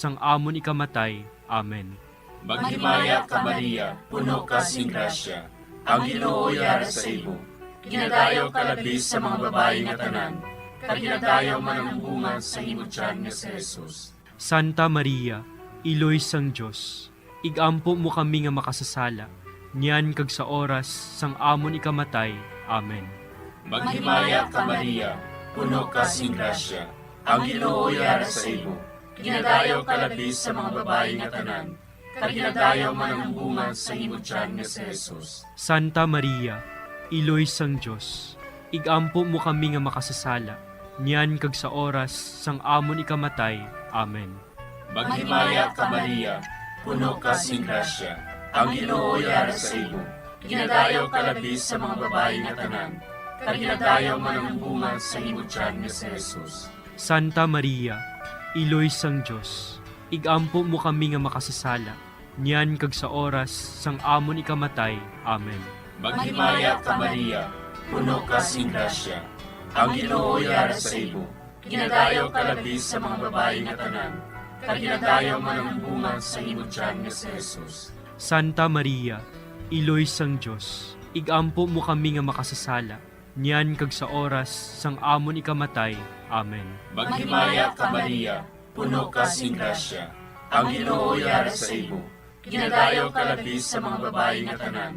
sang amon ikamatay. Amen. Maghimaya ka Maria, puno ka sing grasya, ang Ginoo yara sa imo. Ginadayaw ka labi sa mga babae nga tanan, kag ginadayaw man ang bunga sa imo tiyan nga si Jesus. Santa Maria, iloy sang Dios, igampo mo kami nga makasasala, niyan kag sa oras sang amon ikamatay. Amen. Maghimaya ka Maria, puno ka sing grasya, ang Ginoo yara sa imo. Ginadayaw ka labi sa mga babae nga tanan, kag ginadayaw man ang bunga sa imo tiyan nga si Jesus. Santa Maria, iloy sang Dios, igampo mo kami nga makasasala, niyan kag sa oras sang amon ikamatay. Amen. Maghimaya ka Maria, puno ka sing grasya, ang Ginoo yara sa imo. Ginadayaw ka labi sa mga babae nga tanan, kag ginadayaw man ang bunga sa imo tiyan nga si Jesus. Santa Maria, iloy sang Dios, igampo mo kami nga makasasala, niyan kag sa oras sang amon ikamatay. Amen. Maghimaya ka Maria, puno ka sing grasya, ang Ginoo yara sa imo. Ginadayaw ka labi sa mga babae nga tanan, kag ginadayaw man ang bunga sa imo tiyan nga si Jesus. Santa Maria, iloy sang Dios, igampo mo kami nga makasasala, niyan kag sa oras sang amon ikamatay. Amen. Maghimaya ka Maria, puno ka sing grasya, ang Ginoo yara sa imo. Ginadayaw ka labi sa mga babae nga tanan,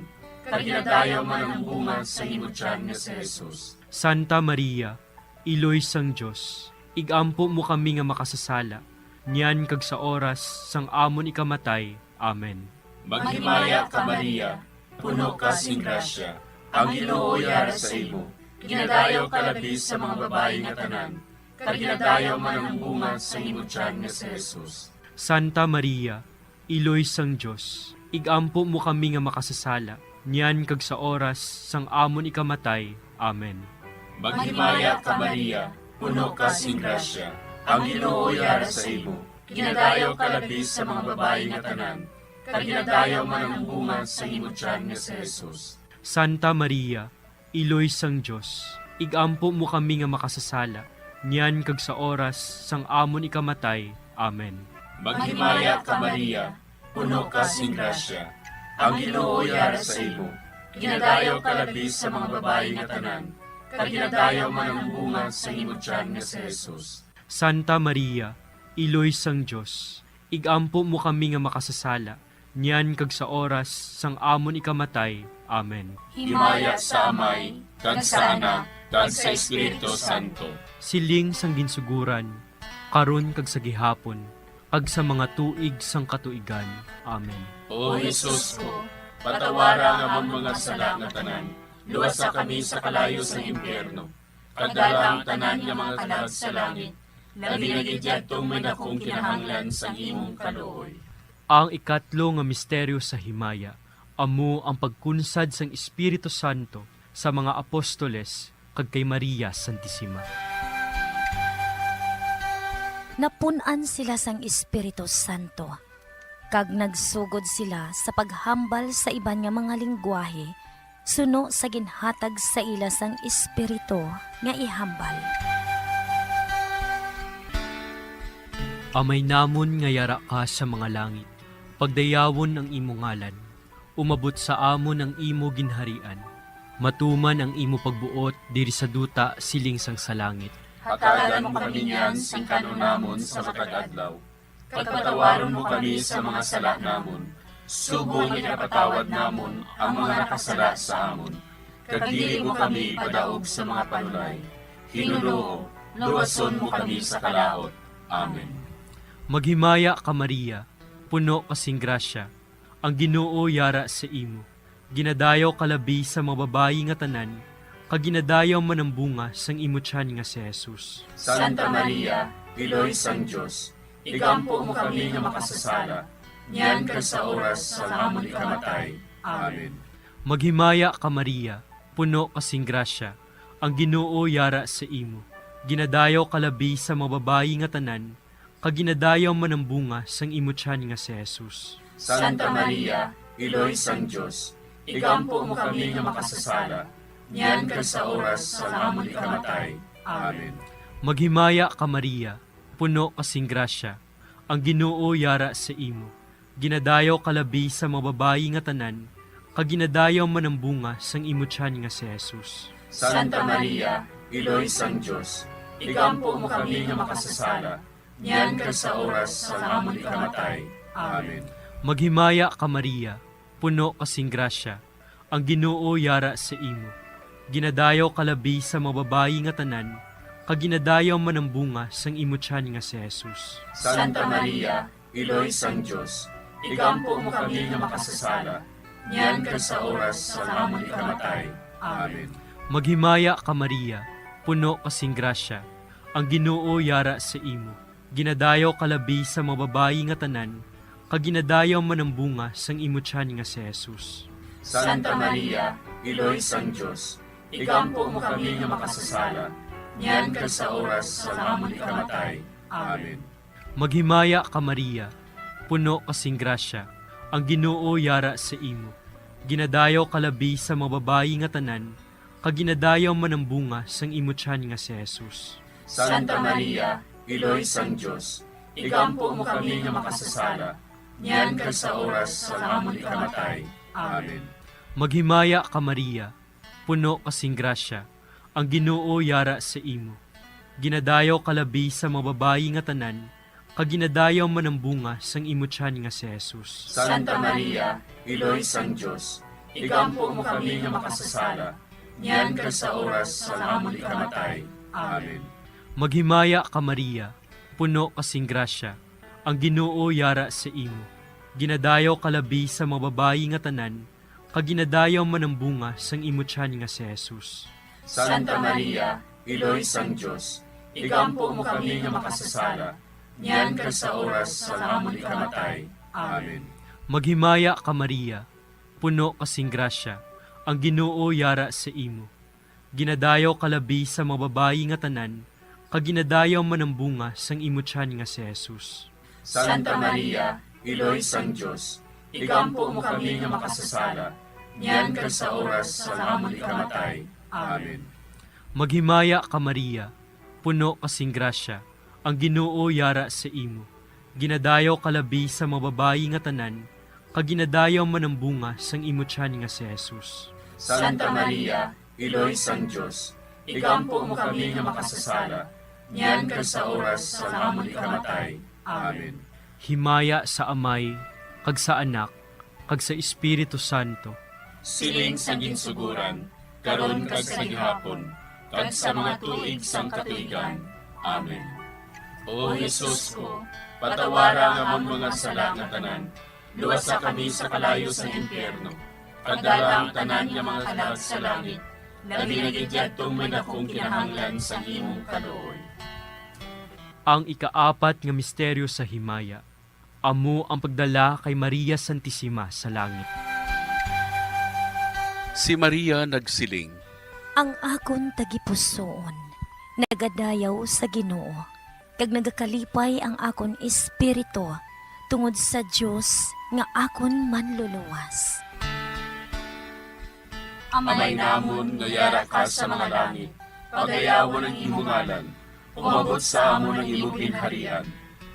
kag ginadayaw man ang bunga sa imo tiyan nga si Jesus. Santa Maria, iloy sang Dios, igampo mo kami nga makasasala, niyan kag sa oras sang amon ikamatay. Amen. Maghimaya ka Maria, puno ka sing grasya, ang Ginoo yara sa imo. Ginadayaw ka labi sa mga babae nga tanan, kag ginadayaw man ang bunga sa imo tiyan nga si Jesus. Santa Maria, iloy sang Dios, igampo mo kami nga makasasala, niyan kag sa oras sang amon ikamatay. Amen. Maghimaya ka Maria, puno ka sing grasya, ang Ginoo yara sa imo. Ginadayaw ka labi sa mga babae nga tanan, kag ginadayaw man ang bunga sa imo tiyan nga si Jesus. Santa Maria, iloy sang Dios, igampo mo kami nga makasasala, niyan kag sa oras sang amon ikamatay. Amen. Maghimaya ka Maria, puno ka sing grasya, ang Ginoo yara sa imo. Ginadayaw ka labi sa mga babae nga tanan, kag ginadayaw man ang bunga sa imo tiyan nga si Jesus. Santa Maria, iloy sang Dios, igampo mo kami nga makasasala, niyan kag sa oras sang amon ikamatay. Amen. Himaya sa Amay, kag sa Anak, kag sa Espiritu Santo. Siling sang ginsuguran, karon kag sa gihapon, kag sa mga tuig sang katuigan. Amen. O Jesus ko, patawara nga among mga sala nga tanan, luwasa kami sa kalayo sa impyerno, kadala ang tanan nga mga kalag sa langit, labi nga gidyadtong may dakong kinahanglan sa imong kaluoy. Ang ikatlo nga misteryo sa himaya, amo ang pagkunsad sang Espiritu Santo sa mga apostoles kag kay Maria Santissima. Napunan sila sang Espiritu Santo, kag nagsugod sila sa paghambal sa iban nga mga lingwahe, suno sa ginhatag sa ila sang Espiritu nga ihambal. Amay namon nga yara ka sa mga langit, pagdayawon ang imo ngalan, umabot sa amon ang imo ginharian, matuman ang imo pagbuot diri sa duta siling sang sa langit. Hatagan mo kami niyan sing kanunamon sa matag-adlaw. Pagpatawaron mo kami sa mga sala namon. Subong ikapatawad namon ang mga nakasala sa amon. Kag dili mo kami padaog sa mga panulay. Hinuloo, luwason mo kami sa kalaot. Amen. Maghimaya ka Maria, puno kasing grasya, ang Ginoo yara sa imo. Ginadayaw kalabi sa mga babayi nga tanan, kag ginadayaw man ang bunga sang imo tiyan nga si Jesus. Santa Maria, Iloy sang Diyos, igampo mo kami nga makasasala, niyan ka sa oras sa amon ikamatay. Amen. Maghimaya ka Maria, puno kasing grasya, ang Ginoo yara sa imo. Ginadayaw kalabi sa mga babayi nga tanan, kag ginadayaw man ang bunga sang imo tiyan nga si Jesus. Santa Maria, Iloy sang Diyos, igampo mo kami nga makasasala, niyan ka sa oras sa amon ikamatay. Amen. Maghimaya ka Maria, puno kasing grasya, ang Ginoo yara sa imo. Ginadayaw kalabi sa mga babayi nga tanan, kag ginadayaw man ang bunga sang imo tiyan nga si Jesus. Santa Maria, Iloy sang Diyos, igampo mo kami nga makasasala, niyan kag sa oras sa amon ikamatay. Amen. Maghimaya ka Maria, puno kasing grasya, ang Ginoo yara sa imo. Ginadayaw kalabi sa mga babayi nga tanan, kag ginadayaw man ang bunga sang imo tiyan nga si Jesus. Santa Maria, Iloy sang Diyos, igampo mo kami nga makasasala, niyan kag sa oras sa amon ikamatay. Amen. Maghimaya ka Maria, puno kasing grasya, ang Ginoo yara sa imo. Ginadayaw kalabi sa mga babayi nga tanan, kag ginadayaw man ang bunga sang imo tiyan nga si Jesus. Santa Maria, Iloy sang Diyos, igampo mo kami nga makasasala, niyan kag sa oras sa amon ikamatay. Amen. Maghimaya ka Maria, puno kasing grasya, ang Ginoo yara sa imo. Ginadayaw kalabi sa mga babayi nga tanan, kag ginadayaw man ang bunga sang imo tiyan nga si Jesus. Santa Maria, Iloy sang Diyos, igampo mo kami nga makasasala, niyan kag sa oras sa amon ikamatay. Amen. Maghimaya ka Maria, puno kasing grasya, ang Ginoo yara sa imo. Ginadayaw kalabi sa mga babayi nga tanan, kag ginadayaw man ang bunga sang imo tiyan nga si Jesus. Santa Maria, Iloy sang Diyos, igampo mo kami nga makasasala, niyan kag sa oras sa amon ikamatay. Amen. Maghimaya ka Maria, puno kasing grasya, ang Ginoo yara sa imo. Ginadayaw kalabi sa mga babayi nga tanan, kag ginadayaw man ang bunga sang imo tiyan nga si Jesus. Santa Maria, Iloy sang Diyos, igampo mo kami nga makasasala, niyan kag sa oras sa amon ikamatay. Amen. Maghimaya ka Maria, puno kasing grasya, ang Ginoo yara sa imo. Ginadayaw kalabi sa mga babayi nga tanan, kag ginadayaw man ang bunga sang imo tiyan nga si Jesus. Santa Maria, Iloy sang Diyos, igampo mo kami nga makasasala, niyan kag sa oras sa amon ikamatay. Amen. Maghimaya ka Maria, puno kasing grasya, ang Ginoo yara sa imo. Ginadayaw kalabi sa mga babayi nga tanan, kag ginadayaw man ang bunga sang imo tiyan nga si Jesus. Santa Maria, Iloy sang Diyos, igampo mo kami nga makasasala, niyan kag sa oras sa amon ikamatay. Amen. Himaya sa Amay, kag sa Anak, kag sa Espiritu Santo. Siling sa ginsuguran, karon kag sa gihapon, kag sa mga tuig sang katuigan. Amen. O Jesus ko, patawara nga amon mga sala nga tanan, luwasa kami sa kalayo sa impyerno, pagdala ang tanan nga mga kalag sa langit, labi na gidyadtong may dakong kinahanglan sa imong kaluoy. Ang ikaapat nga misteryo sa himaya, amo ang pagdala kay Maria Santissima sa langit. Si Maria nagsiling, Ang akon tagipusoon, nagadayaw sa Ginoo, kag nagakalipay ang akon espiritu, tungod sa Dios nga akon manluluwas. Amay namon nga yara ka sa mga langit, pagayawon ang imong ngalan, umabot sa amon ang imong ginharian,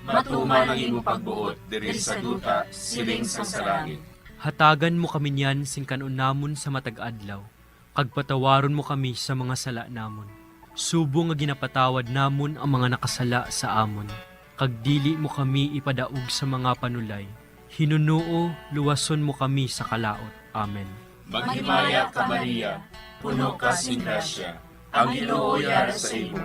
matuman ang imong pagbuot diri sa duta siling sa langit. Hatagan mo kami niyan sing kanon namon sa matag-adlaw, kag patawaron mo kami sa mga sala namon. Subo nga ginapatawad namon ang mga nakasala sa amon, kag dili mo kami ipadaog sa mga panulay. Hinunuo, luwason mo kami sa kalaot. Amen. Maghimaya ka Maria, puno ka sing grasya, ang Ginoo yara sa imo.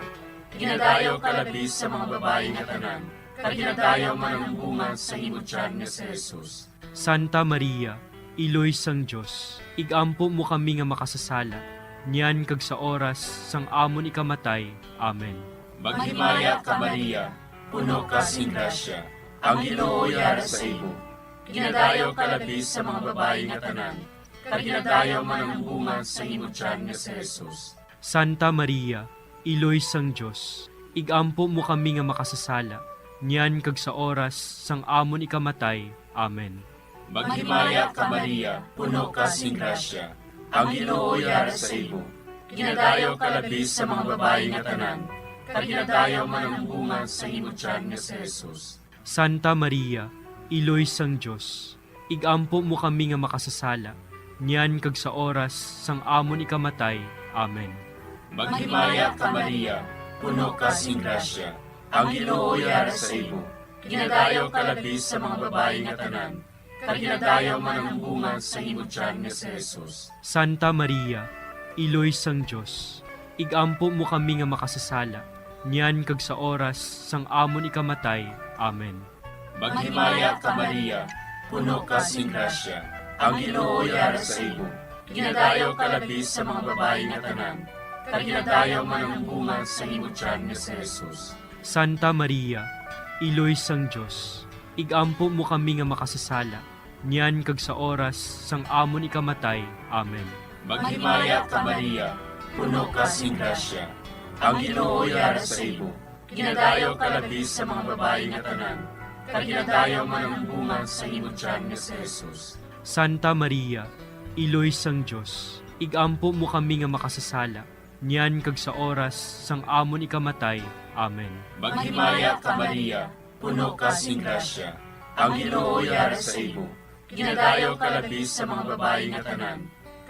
Ginadayaw ka labis sa mga babae nga tanan, kag ginadayaw man ang bunga sa imo tiyan nga si Jesus. Santa Maria, Iloy sang Diyos, igampo mo kami nga makasasala, niyan kag sa oras sang amon ikamatay. Amen. Maghimaya ka Maria, puno ka sing grasya, ang Ginoo yara sa imo. Ginadayaw ka labis sa mga babae nga tanan, kag ginadayaw man ang bunga sa imo tiyan nga si Jesus. Santa Maria, Iloy sang Diyos, igampo mo kami nga makasasala, niyan kag sa oras sang amon ikamatay. Amen. Maghimaya ka Maria, puno ka sing grasya, ang Ginoo yara sa imo. Ginadayaw ka labis sa mga babae nga tanan, kag ginadayaw man ang bunga sa imo tiyan nga si Jesus. Santa Maria, Iloy sang Dios, igampo mo kami nga makasasala, niyan kag sa oras sang amon ikamatay. Amen. Maghimaya ka Maria, puno ka sing grasya, ang Ginoo yara sa imo. Ginadayaw ka labi sa mga babae nga tanan, kag ginadayaw man ang bunga sa imo tiyan nga si Jesus. Santa Maria, Iloy sang Dios, igampo mo kami nga makasasala, niyan kag sa oras sang amon ikamatay. Amen. Maghimaya ka Maria, puno ka sing grasya, ang Ginoo yara sa imo. Ginadayaw ka labi sa mga babae nga tanan, kag ginadayaw man ang bunga sa imo tiyan nga si Jesus. Santa Maria, Iloy sang Dios, igampo mo kami nga makasasala, niyan kag sa oras sang amon ikamatay. Amen. Maghimaya ka Maria, puno ka sing grasya, ang Ginoo yara sa imo. Ginadayaw ka labi sa mga babae nga tanan, kag ginadayaw man ang bunga sa imo tiyan nga si Jesus. Santa Maria, Iloy sang Dios, igampo mo kami nga makasasala, niyan kag sa oras sang amon ikamatay. Amen. Maghimaya ka Maria, puno ka sing grasya, ang Ginoo yara sa imo. Ginadayaw ka labi sa mga babae nga tanan,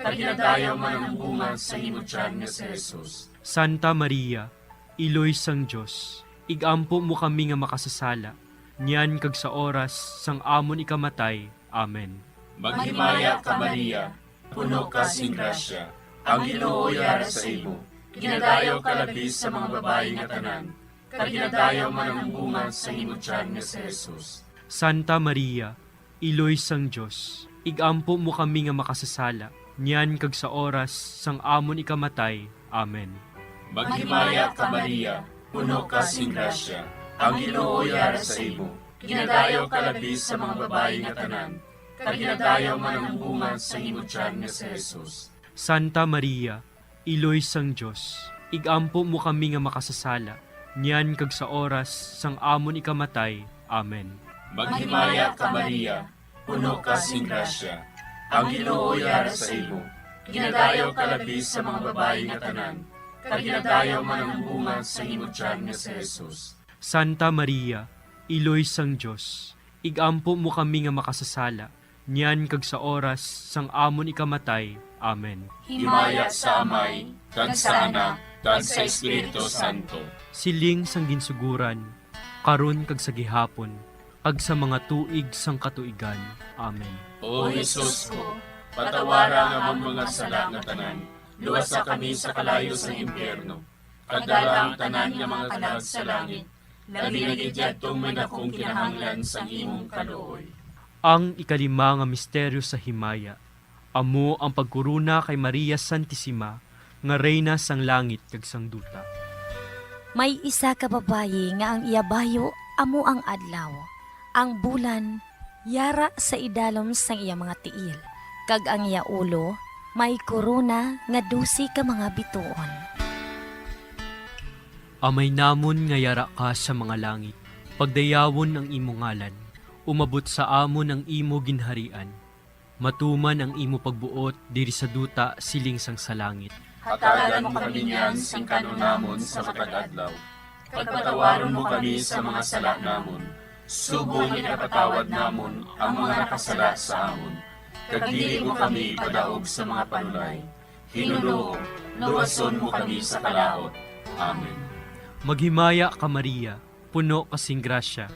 kag ginadayaw man ang bunga sa imo tiyan nga si Jesus. Santa Maria, Iloy sang Dios, igampo mo kami nga makasasala, niyan kag sa oras sang amon ikamatay. Amen. Maghimaya ka Maria, puno ka sing grasya, ang Ginoo yara sa imo. Ginadayaw ka labi sa mga babae nga tanan, kag ginadayaw man ang bunga sa imo tiyan nga si Jesus. Santa Maria, Iloy sang Dios, igampo mo kami nga makasasala, niyan kag sa oras sang amon ikamatay. Amen. Maghimaya ka Maria, puno ka sing grasya, ang Ginoo yara sa imo. Ginadayaw ka labi sa mga babae nga tanan, kag ginadayaw man ang bunga sa imo tiyan nga si Jesus. Santa Maria, Iloy sang Dios, igampo mo kami nga makasasala, niyan kag sa oras sang amon ikamatay. Amen. Maghimaya ka Maria, puno ka sing grasya, ang Ginoo yara sa imo. Ginadayaw ka labi sa mga babae nga tanan, kag ginadayaw man ang bunga sa imo tiyan nga si Jesus. Santa Maria, Iloy sang Dios, igampo mo kami nga makasasala, niyan kag sa oras sang amon ikamatay. Amen. Himaya sa Amay, kag sa Anak, kag sa Espiritu Santo. Siling sang ginsuguran, karon kag sa gihapon, kag sa mga tuig sang katuigan. Amen. O Jesus ko, patawara nga ang mga sala nga tanan, luwasa kami sa kalayo sa impyerno, kadala ang tanan nga mga kalag sa langit, labi na gidyadtong may nakong kinahanglan sa imong kaluoy. Ang ikalima nga misteryo sa himaya, amo ang pagkuruna kay Maria Santissima, nga reyna sang langit kag sang duta. May isa ka babayi nga ang iyabayo amo ang adlaw. Ang bulan yara sa idalom sang iya mga tiil. Kag ang iya ulo may korona nga 12 ka mga bituon. Amay namon nga yara ka sa mga langit, pagdayawon ang imo ngalan, umabot sa amon ang imo ginharian. Matuman ang imo pagbuot diri sa duta siling sang sa langit. Hatagan mo kami niyan sing kanunamon sa matag adlaw. Pagpatawaron mo kami sa mga sala namon. Subong ikapatawad namon ang mga nakasala sa amon. Kag dili mo kami padaog sa mga panulay. Hinuloo, luwason mo kami sa kalaot. Amen. Maghimaya ka Maria, puno kasing grasya,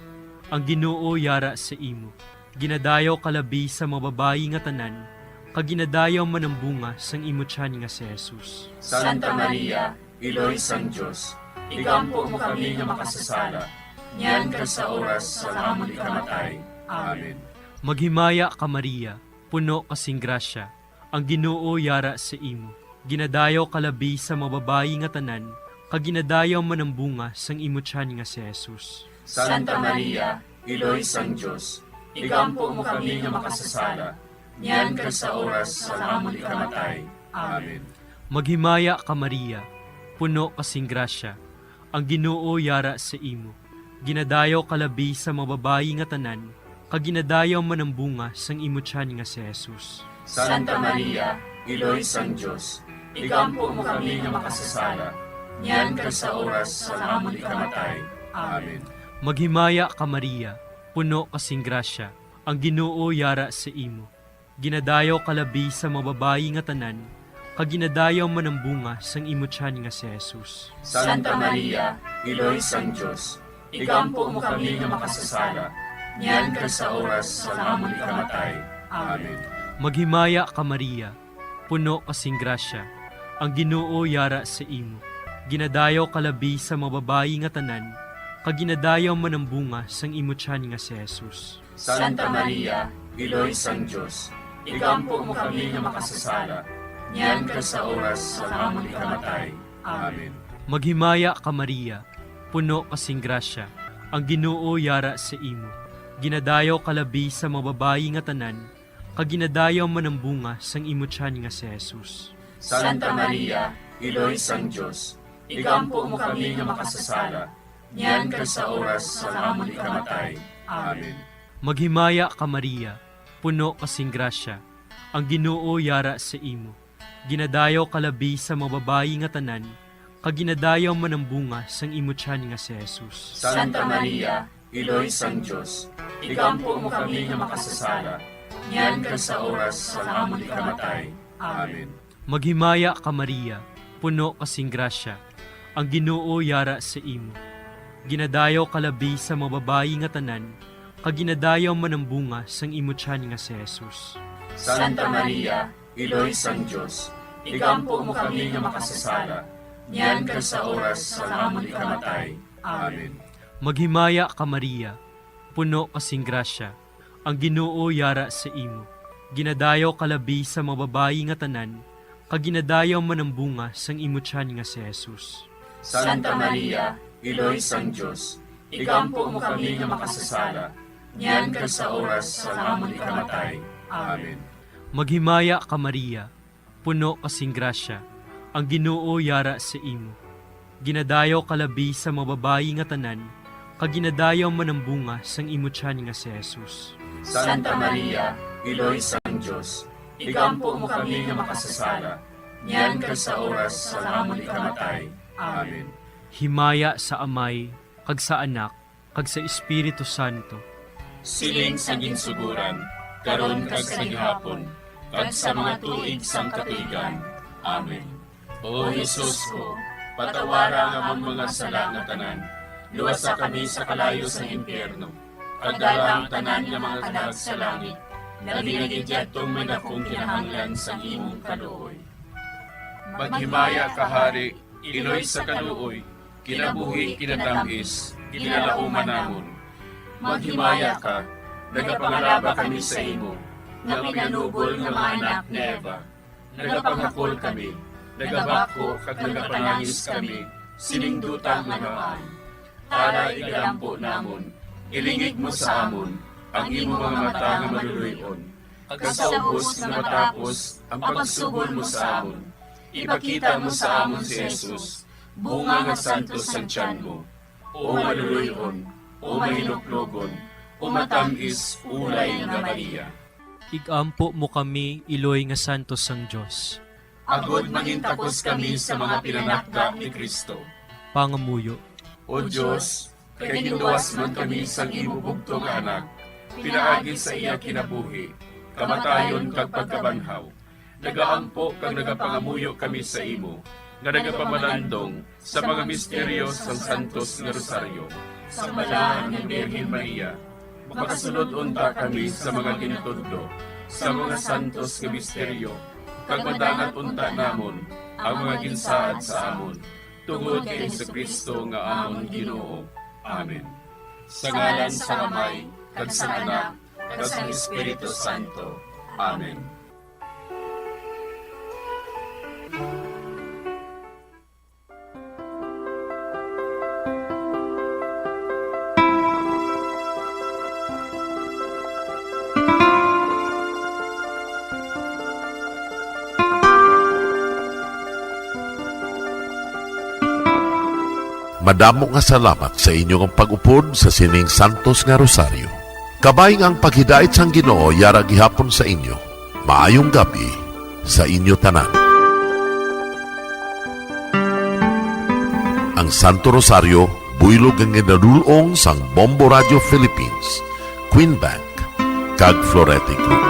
ang Ginoo yara sa imo. Ginadayaw kalabi sa mga babayi nga tanan, kag ginadayaw man ang bunga sang imo tiyan nga si Jesus. Santa Maria, Iloy sang Dios, igampo mo kami nga makasasala, niyan ka sa oras sa amon ikamatay. Amen. Maghimaya ka Maria, puno kasing grasya, ang Ginoo yara sa imo. Ginadayaw kalabi sa mga babayi nga tanan, kag ginadayaw man ang bunga sang imo tiyan nga si Jesus. Santa Maria, Iloy sang Dios, igampo mo kami nga makasasala, niyan ka sa oras sa amon ikamatay. Amen. Maghimaya ka Maria, puno kasing grasya, ang Ginoo yara sa imo. Ginadayaw kalabi sa mga babayi nga tanan, kag ginadayaw man ang bunga sang imo tiyan nga si Jesus. Santa Maria, Iloy sang Dios, igampo mo kami nga makasasala, niyan ka sa oras sa amon ikamatay. Amen. Maghimaya ka Maria, puno kasing grasya, ang Ginoo yara sa imo. Ginadayaw kalabi sa mababayi nga tanan, kaginadayaw man ang bunga sang imo tiyan nga si Jesus. Santa Maria, Iloy sang Diyos, ikampo mo kami nga makasasala, niyan ka sa oras sa amon ikamatay. Amen. Maghimaya ka Maria, puno kasing grasya, ang Ginoo yara sa imo. Ginadayaw kalabi sa mababayi nga tanan, kaginadayaw man ang bunga sang imo tiyan nga si Jesus. Santa Maria, Iloy sang Diyos, ikampo mo kami nga makasasala, niyan ka sa oras sa amon ikamatay. Amen. Maghimaya ka Maria, puno kasing grasya, ang Ginoo yara sa imo. Ginadayaw kalabi sa mababayi nga tanan, kaginadayaw man ang bunga sang imo tiyan nga si Jesus. Santa Maria, Iloy sang Diyos, ikampo mo kami nga makasasala, niyan ka sa oras sa amon ikamatay. Amen. Maghimaya ka Maria, puno kasing grasya, ang Ginoo yara sa imo. Ginadayaw kalabi sa mababayi nga tanan, kaginadayaw man ang bunga sang imo tiyan nga si Jesus. Santa Maria, Iloy sang Diyos, ikampo mo kami nga makasasala, niyan ka sa oras sa amon ikamatay. Amen. Maghimaya ka Maria, puno kasing grasya, ang Ginoo yara sa imo. Ginadayaw kalabi sa mababayi nga tanan, kaginadayaw man ang bunga sang imo tiyan nga si Jesus. Santa Maria, Iloy sang Diyos, ikampo mo kami nga makasasala, niyan ka sa oras sa amon ikamatay. Amen. Maghimaya ka Maria, puno kasing grasya, ang Ginoo yara sa imo. Ginadayaw kalabi sa mababayi nga tanan, kaginadayaw man ang bunga sang imo tiyan nga si Jesus. Santa Maria, Iloy sang Diyos, ikampo mo kami nga makasasala, niyan ka sa oras sa amon ikamatay. Amen. Maghimaya ka Maria, puno kasing grasya, ang Ginoo yara sa imo. Ginadayaw kalabi sa mababayi nga tanan, kaginadayaw man ang bunga sang imo tiyan nga si Jesus. Santa Maria, Iloy sang Diyos, ikampo mo kami nga makasasala, niyan ka sa oras sa amon ikamatay. Amen. Himaya sa Amay, kag sa Anak, kag sa Espiritu Santo. Siling sa ginsuguran, karon kag sa gihapon, kag sa mga tuig sang katuigan. Amen. O Jesus ko, patawara nga among mga sala nga tanan, luwasa kami sa kalayo sa impyerno, kagdala ang tanan nga mga kalag sa langit, nabinagidyaktong may dakong kinahanglan sa imong kaluoy. Maghimaya ka Hari, Iloy sa kaluoy, kinabuhi kinatamis, kinalauman namon. Maghimaya ka, nagapangalaba kami sa imo, nga pinanubol nga mga anak ni Eva. Nagapangakol kami, nagabako kag nagapanangis kami, siningdutang nagaan. Para igalampo namon, ilingig mo sa amon, ang imo mga mata nga maluluyon. Kag sa ubos na matapos, ang pagsugod mo sa amon. Ipakita mo sa amon si Jesus, bunga nga santos ang tiyan mo. O maluluyon, o mahiluklogon, o matamis, ulay nga Maria. Igampo mo kami, Iloy nga santos sang Diyos. Agod mangintapos kami sa mga pinanakda ni Kristo. Pangamuyo, O Diyos, kay ginduwas man kami sa imo bugtong anak, pinaagi sa iya kinabuhi, kamatayon kag pagkabanhaw. Nagaampo kag nagapangamuyo kami sa imo, nga nagapamalandong sa mga misteryo sang Santos nga Rosaryo. Sa balahan ng Birhen Maria, makasunod unta kami sa mga ginitudlo, sa mga santos nga misteryo, kag madangat unta namon ang mga ginsaad sa amon, tungod kay Jesucristo nga amon Ginoo. Amen. Sa ngalan sa Amay, kag sa Anak, kag sa Espiritu Santo. Amen. Madamo nga salamat sa inyong pag-upod sa sining Santos nga Rosaryo. Kabay nga ang paghidait sang Ginoo yara gihapon sa inyo. Maayong gabi sa inyo tanan. Ang Santo Rosario buylog ang ginadulong sang Bombo Radio Philippines Queen Bank, kag Florete Group.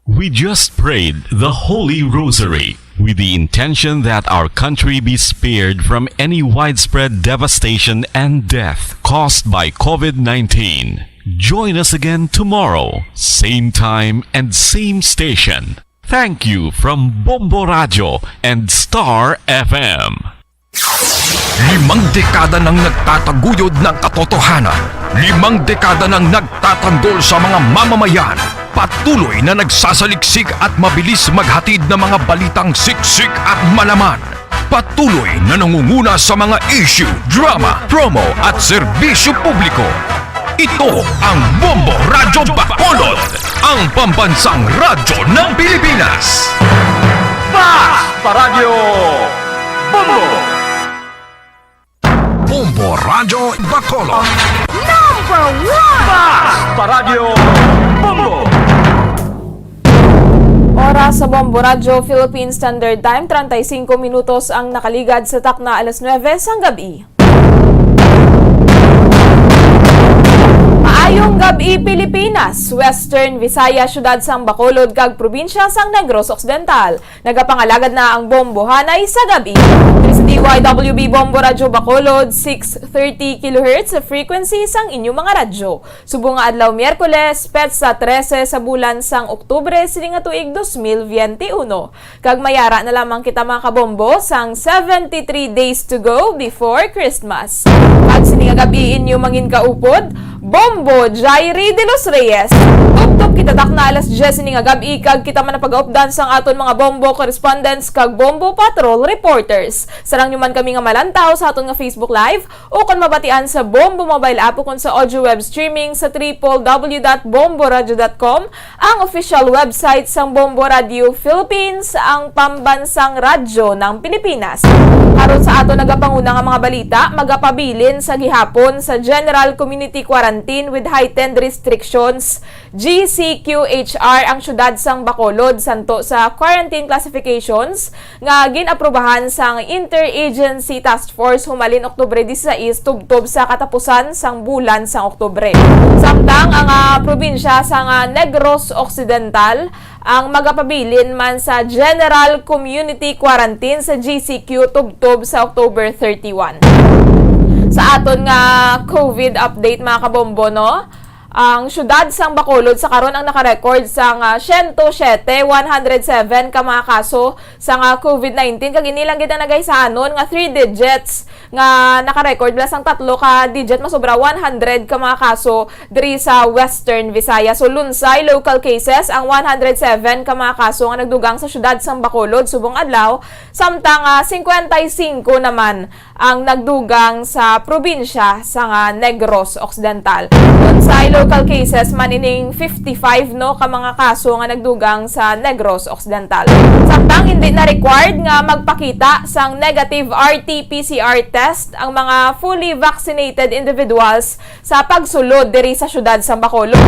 We just prayed the Holy Rosary with the intention that our country be spared from any widespread devastation and death caused by COVID-19. Join us again tomorrow, same time and same station. Thank you from Bombo Radio and Star FM. 5 dekada nang nagtataguyod ng katotohanan. 5 dekada nang nagtatanggol sa mga mamamayan. Patuloy na nagsasaliksik at mabilis maghatid ng mga balitang siksik at malaman. Patuloy na nangunguna sa mga issue, drama, promo at serbisyo publiko. Ito ang Bombo Radyo Bacolod, ang pambansang radyo ng Pilipinas. Paradyo Bombo! Bombo Radyo Bacolod. Paradyo Bombo! Oras sa Bombo Radyo Philippine Standard Time, 35 minutos ang nakaligad sa takna alas 9 sang gabi. Maayong gabi Pilipinas, Western Visaya, syudad sang Bacolod kag probinsya sang Negros Occidental. Nagapangalagad na ang bombohanay sa gabi. Sa DYWB Bombo Radyo Bacolod, 630 kHz sa frequency sang inyong mga radyo. Subong nga adlaw Miyerkules, petsa 13 sa bulan sang Oktubre sining nga tuig 2021. Kag mayara na lamang kita mga kabombo sang 73 days to go before Christmas. Kag sining nga gabi inyo mangin kaupod, Bombo Jairi de los Reyes. Tugtog kita takna alas 10 sining nga gabi kag kita man napagaupdan sang aton mga bombo correspondents kag bombo patrol reporters. Sarang nyo man kami nga malantaw sa aton nga Facebook Live o kung mabatian sa Bombo mobile app o kung sa audio web streaming sa www.bomboradio.com, ang official website sang Bombo Radio Philippines, ang pambansang radyo ng Pilipinas. Karon sa aton nagapanguna nga mga balita, magapabilin sa gihapon sa General Community Quarantine with Heightened Restrictions, GCQHR ang syudad sang Bacolod santo sa quarantine classifications nga ginaprobahan sang Interagency Task Force humalin Oktubre 16 tubtob sa katapusan sang bulan sang Oktubre. Samtang ang probinsya sang Negros Occidental ang magapabilin man sa General Community Quarantine sa GCQ tubtob sa October 31. Sa aton nga COVID update mga kabombo, no? Ang syudad sang Bacolod sa karon ang nakarecord sang 107 ka mga kaso sang COVID-19 kag inilang gid na nagaysanon nga 3 digits nga nakarecord bala sang 3 ka digit masobra 100 ka mga kaso diri sa Western Visayas. So lunsay local cases ang 107 ka mga kaso nga nagdugang sa syudad sang Bacolod subong adlaw, samtang 55 naman ang nagdugang sa probinsya sa Negros Occidental. Lunsay local cases manining 55 no ka mga kaso nga nagdugang sa Negros Occidental. Samtang hindi na required nga magpakita sang negative RT-PCR test ang mga fully vaccinated individuals sa pagsulod diri sa syudad sa Bacolod.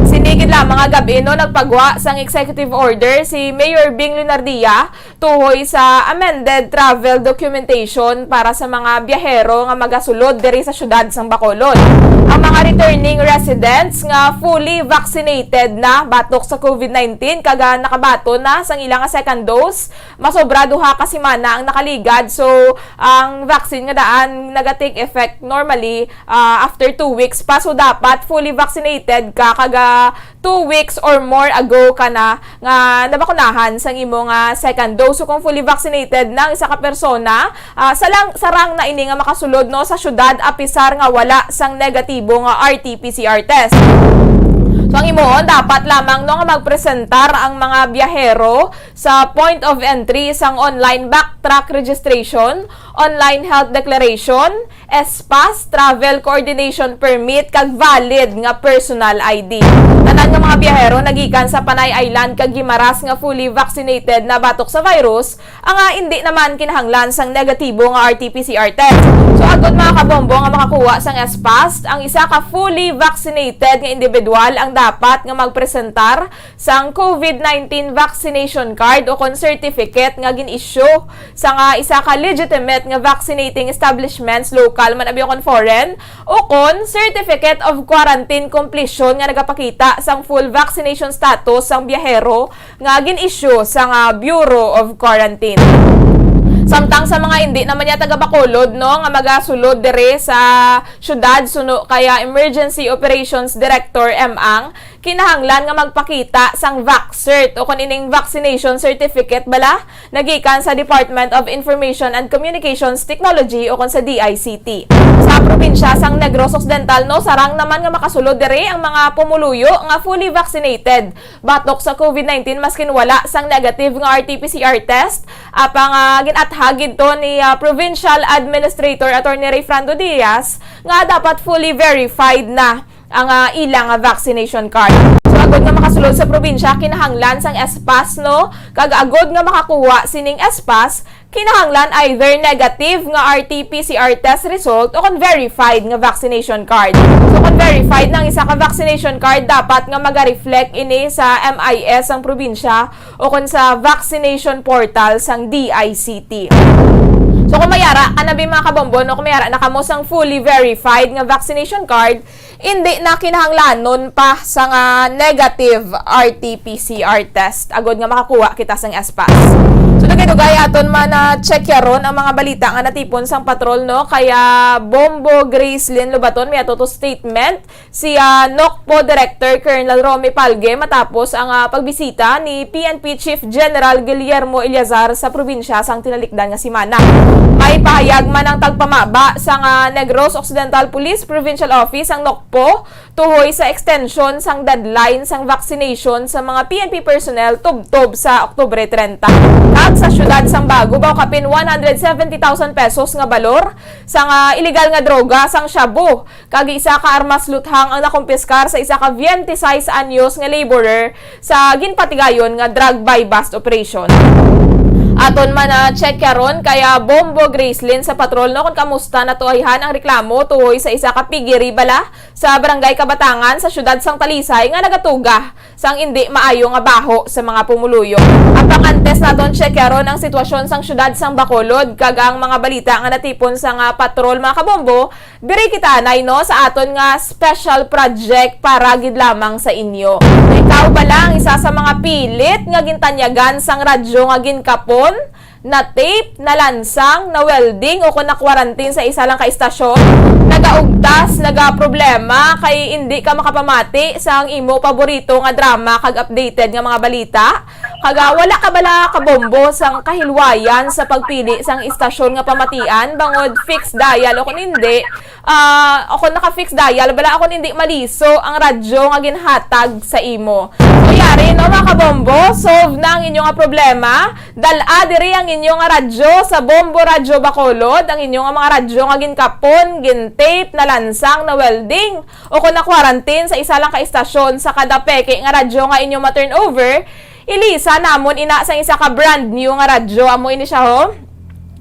Sinigid lamang nga gabi no nagpagwa sang executive order si Mayor Bing Lunardia tuhoy sa amended travel documentation para sa mga biyahero nga magasulod diri sa syudad sa Bacolod. Ang mga returning residents nga fully vaccinated na batok sa COVID-19 kaga nakabato na sang ilang second dose, masobra duha ka semana ang nakaligad. So ang vaccine nga daan naga-take effect normally after 2 weeks pa, so dapat fully vaccinated ka kaga 2 weeks or more ago ka na nga nabakunahan sang imong second dose. So kung fully vaccinated nang isa ka persona, sarang na ini nga makasulod no sa syudad apisar nga wala sang negatibo nga RT-PCR test. So ang imoon, dapat lamang no nga magpresentar ang mga biyahero sa point of entry sang online backtrack registration, online health declaration, SPAS, travel coordination permit, kag valid nga personal ID. tanan nga mga biyahero nagikan sa Panay Island kag Guimaras nga fully vaccinated na batok sa virus, ang hindi naman kinahanglan sang negatibo nga RT-PCR test. So agod mga kabombo nga makakuha sang SPAS, ang isa ka fully vaccinated nga individual ang dapat nga magpresentar sang COVID-19 vaccination card o kon certificate nga gin-issue sa nga isa ka legitimate nga vaccinating establishments local man abi kon foreign o kon certificate of quarantine completion nga nagapakita sang full vaccination status sang biyahero nga gin-issue sa nga Bureau of Quarantine. Samtang sa mga hindi naman niya taga Bacolod no nga magasulod dire sa syudad suno kaya Emergency Operations Director Ang kinahanglan nga magpakita sang vaccert o kun ining vaccination certificate bala nagikan sa Department of Information and Communications Technology o kun sa DICT. Sa probinsya sang Negros Occidental no sarang naman nga makasulod dire ang mga pumuluyo nga fully vaccinated batok sa COVID-19 maskin wala sang negative nga RT-PCR test apang ginathagid to ni Provincial Administrator Attorney Ray Frando Diaz nga dapat fully verified na ang ilang vaccination card. So agod nga makasulod sa probinsya kinahanglan sang SPAS no kag agod nga makakuha sining SPAS kinahanglan either negative nga RT-PCR test result o kon verified nga vaccination card. So kon verified ng isa ka vaccination card dapat nga maga-reflect ini sa MIS ang probinsya o kon sa vaccination portal sang DICT. So kung mayara kanabi mga kabombo no kung mayara nakamo sang fully verified nga vaccination card hindi na kinahanglanon pa sa nga negative RT-PCR test agod nga makakuha kita sang SPAS. So nagay-dugay aton man check yaron ang mga balita nga natipon sang patrol no kaya Bombo Gracelyn Lobaton may ato statement si NOCPO Director Colonel Romy Palge matapos ang pagbisita ni PNP Chief General Guillermo Eliazar sa probinsya sang tinalikdan nga simana. May pahayag man ang tagpamaba sa Negros Occidental Police Provincial Office ang NOCPO tuhoy sa extension sang deadline sang vaccination sa mga PNP personnel tubtob sa Oktubre 30. At sa syudad sang Bago baw kapin 170,000 pesos nga balor sang illegal nga droga sang shabu kag isa ka armas luthang ang nakumpiskar sa isa ka 26 anyos nga laborer sa ginpatigayon nga drug buy bust operation. Aton man check karon kaya Bombo Gracelyn sa patrol no kung kamusta natuayhan ang reklamo tuhoy sa isa ka pigiri bala sa Barangay Kabatangan sa syudad sang Talisay nga nagatuga sang hindi maayo nga baho sa mga pumuluyo. Apang antes naton check karon ang sitwasyon sang syudad sang Bacolod kag ang mga balita nga natipon sang patrol mga kabombo diri kita nay no sa aton nga special project para gid lamang sa inyo. Ikaw ba lang isa sa mga pilit nga gintanyagan sang radyo nga ginkapon na tape, na lansang, na welding o kung na-quarantine sa isa lang ka istasyon, nagaugtas, nagaproblema, kay hindi ka makapamati sa ang imo paborito nga drama kag updated nga mga balita, kaga wala ka bala kabombo sang kahilwayan sa pagpili sang istasyon nga pamatian, bangod fixed dial o kung hindi, ako naka-fixed dial, bala ako hindi maliso ang radyo nga ginhatag sa imo. So yari no mga kabombo, solve na ang inyong problema, dala diri ang inyong radyo sa Bombo Radyo Bacolod, ang inyong mga radyo nga ginkapon, gintape, na lansang, na welding, o kung na-quarantine sa isa lang ka istasyon sa kada peke nga radyo nga inyong ma-turn over, ilisa namon ina sa isa ka brand new nga radyo, amo ini siya ho.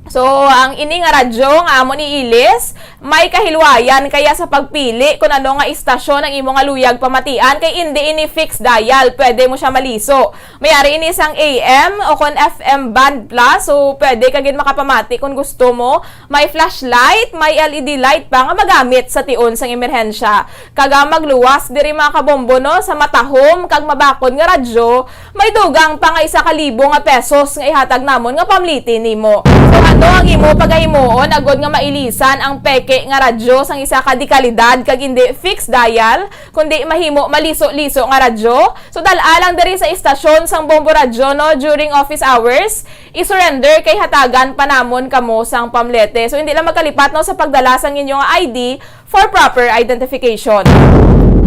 So, ang ini nga radyo nga amo ni Ilis, may kahilwayan kaya sa pagpili kung ano nga istasyon ang imo nga luyag pamatian kay hindi ini fixed dial, pwede mo siya maliso. Mayari ini sang AM o kon FM band plus, so pwede kagid makapamati kung gusto mo. May flashlight, may LED light pa nga magamit sa tion sang emerhensya. Kaga magluwas diri mga kabombo no sa matahom kag mabakod nga radyo, may dugang pa nga 1,000 nga pesos nga ihatag namon nga pamliti nimo. So ano ang imo pagahimuon agod nga mailisan ang peke nga radyo sang isa ka dekalidad kag hindi fixed dial kundi mahimo maliso-liso nga radyo. So dal-alang diri sa istasyon sang Bombo Radyo no during office hours, i-surrender kay hatagan pa namon kamo sang pamlete. So hindi lang magkalipat no sa pagdala sang inyong ID for proper identification.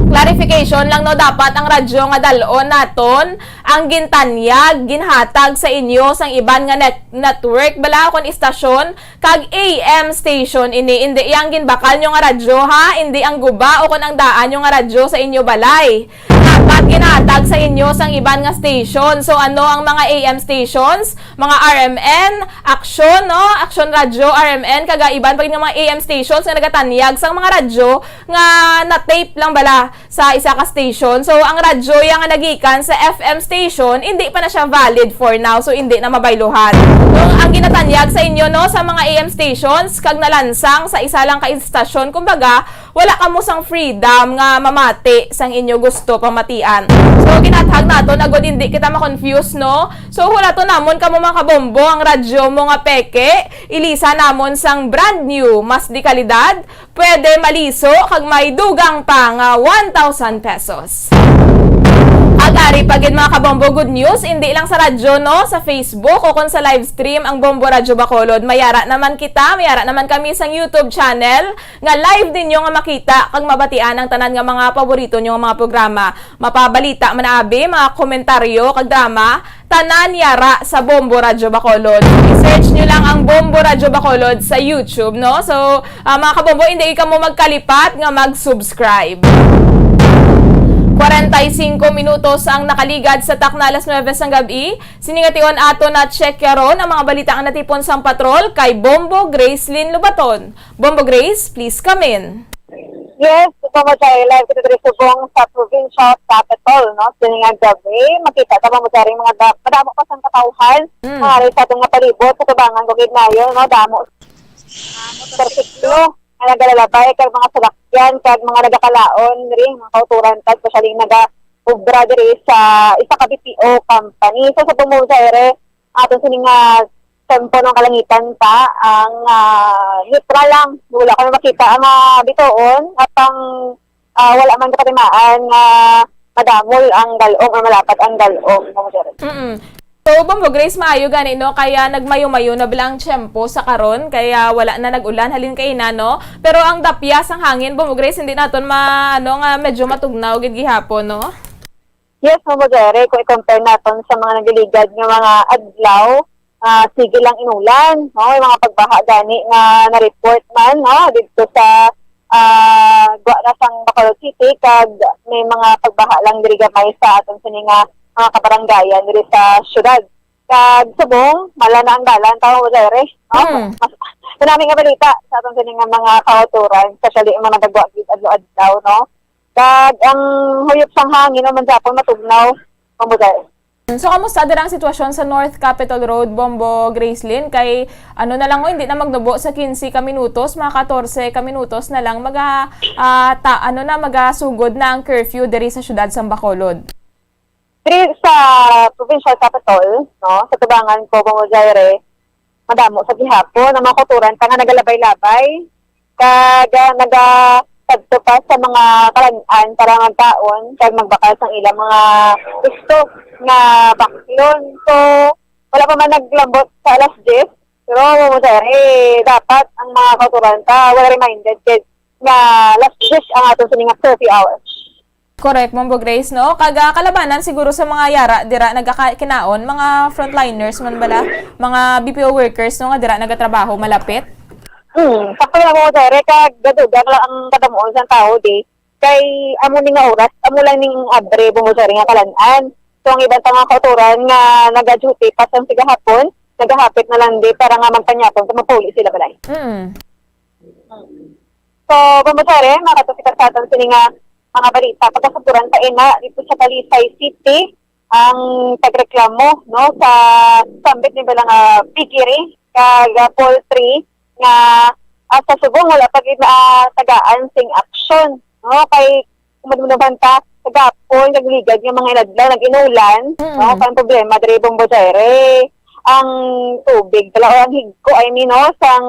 Clarification lang no, dapat ang radyo nga dalon naton ang gintanyag, ginhatag sa inyo sang iban nga network bala kon istasyon kag AM station ini hindi yang ginbakal nyo nga radyo ha, hindi ang guba o kon ang daan nyo nga radyo sa inyo balay. Dapat at ginahatag sa inyo sang iban nga station. So ano ang mga AM stations? Mga RMN, Action, no? Action Radio, RMN, kaga iban pa rin nga mga AM stations nga nagatanyag sang mga radyo nga na-tape lang bala sa isa ka station. So ang radyo yang nga nagikan sa FM station, hindi pa na siya valid for now. So hindi na mabayluhan. So ang ginatanyag sa inyo, no, sa mga AM stations kag nalansang sa isa lang ka istasyon, kumbaga wala ka mo sang freedom nga mamati sang inyo gusto pamatian. So ginathag nato agod hindi kita ma-confuse, no. So wala to namon kamo mga kabombo ang radyo mo nga peke, ilisa namon sang brand new, mas di kalidad, pwede maliso kag may dugang pa nga 1,000 pesos. Agari pagid mga kabombo, good news, hindi lang sa radyo, no, sa Facebook o kung sa live stream ang Bombo Radyo Bacolod, mayara naman kami sa YouTube channel nga live din nyo nga makita kag mabatian ang tanan nga mga paborito nyo nga mga programa, mapabalita manaabi, mga komentaryo kag drama, tanan yara sa Bombo Radyo Bacolod. I-search nyo lang ang Bombo Radyo Bacolod sa YouTube, no. So mga kabombo, hindi ka mo magkalipat nga mag-subscribe. 45 minutos ang nakaligad sa Taknalas 9 sang gabi. Siningation ato na check yaron ang mga balita ang natipon sang patrol kay Bombo Grace Lynn Lubaton. Bombo Grace, please come in. Yes, ito mo siya live kita diri subong sa provincial capital, no? Siningag gabi, makita ka mo dari mga madamo pa sang katawhan. Mga sa atong nga palibot sa tubangan ko gidnayon, no? Damo. Motorsiklo, ang nagalalabay kag mga salakyan kag mga nagakalaon ring mga kauturan kag pasaling naga-ubra diri sa isa ka BPO company. So sa Pumusaire, aton sininga tempo ng kalangitan pa ang neutral lang. Wala ko na makita ang bitoon at ang wala man kapatimaan nga madamol ang galong o malapat ang galong. So, Bombo Grace, maayo gani, no? Kaya nagmayo-mayo na bilang tiyempo sa karon, kaya wala na nag-ulan, halin kay na, no? Pero ang dapyas, ang hangin, Bombo Grace, hindi naton medyo matugnaw, gihapon, no? Yes, Bombo Jerry, kung i-compare natin sa mga nagiligad ng mga adlaw, sige lang inulan, no? Yung mga pagbaha gani nga na-report man, no? Dito sa Guanasang Bacolod City, kag may mga pagbaha lang diri gamay sa atong sininga mga kabaranggayan diri sa syudad. Kag subong, mala na ang dalan, tao mo dere, no? Marami nga balita sa atong sininga mga kauturan, especially yung mga nagagwagid adlaw, no? Kag ang huyop sang hangin naman Japon matugnaw, mo dere. So, kamusta din ang sitwasyon sa North Capitol Road, Bombo Gracelyn? Kay, na lang, hindi na magnubo sa 15 ka minutos, mga 14 ka minutos na lang, magasugod na ang curfew diri sa syudad sa Bacolod. Diri sa provincial capital, no, sa tubangan ko, Bumujayre, madamo sa gihapon, ang mga kuturan, nga nagalabay-labay, kag nagatagto pa sa mga kalanaan para magkaon, kag magbakal sa ilang mga gusto nga baklon. So, wala pa man naglambot sa alas 10, pero Bumujayre, dapat ang mga kuturan wala reminded nga last 10 ang atong sininga 30 hours. Correct, Bombo Grace, no? Kaga kalabanan siguro sa mga yara, dira nagkakinaon, mga frontliners man bala, mga BPO workers, no, nga dira nagatrabaho malapit. Sakto lang mo, Tere, kag gadugang lang ang kadamuon sa tao, di. Kay amo ning nga oras, amo lang ning abre, Bumujayre nga kalanaan. So, ang ibang mga kauturan nga nag-duty pa sa sigahapon, naghahapit na lang di para nga magpanyapon, tumapuli sila balay. So, Bumujayre, makatupitan sa atin sininga mga balita pagkasuturan sa ina dito sa Talisay City ang pagreklamo, no, sa sambit ni balang pigiri kag poultry nga sa subong wala pag tagaan sing action, no, kay kumadumunaban ta kagapon nagligad nga mga inadlaw nag-inulan, no, kan problema diri Bumujayre ang tubig dala o ang higko no sang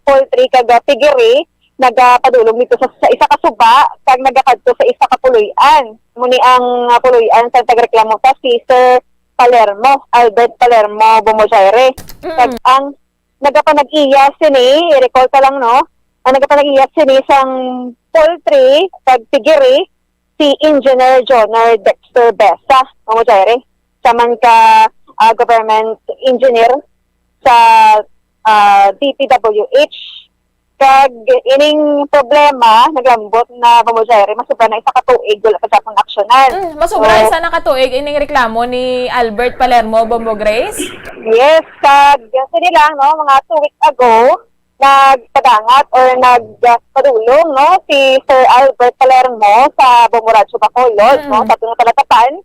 poultry kag pigiri nagapadulong nito sa isa ka suba kag nagakadto sa isa ka puloy-an. Muni ang puloy-an sa tagreklamo sa si Sir Palermo, Albert Palermo Bumujayre. Kag ang nagapanag-iya sini, i-recall ka lang, no? Ang nagapanag-iya sini sang poultry kag pigiri si Engineer Joner Dexter Besa Bumujayre. Saman ka government engineer sa DPWH Kag ining problema naglambot na Bamboyere masubra na isa ka tuig wala pa sa aksyonan. Masubra isa na katuig ining reklamo ni Albert Palermo, Bombo Grace. Yes, kag sini lang no mga 2 weeks ago nagpadangat or nagpadulong no si Sir Albert Palermo sa Bomboradyo Bacolod no sa tunong talatapan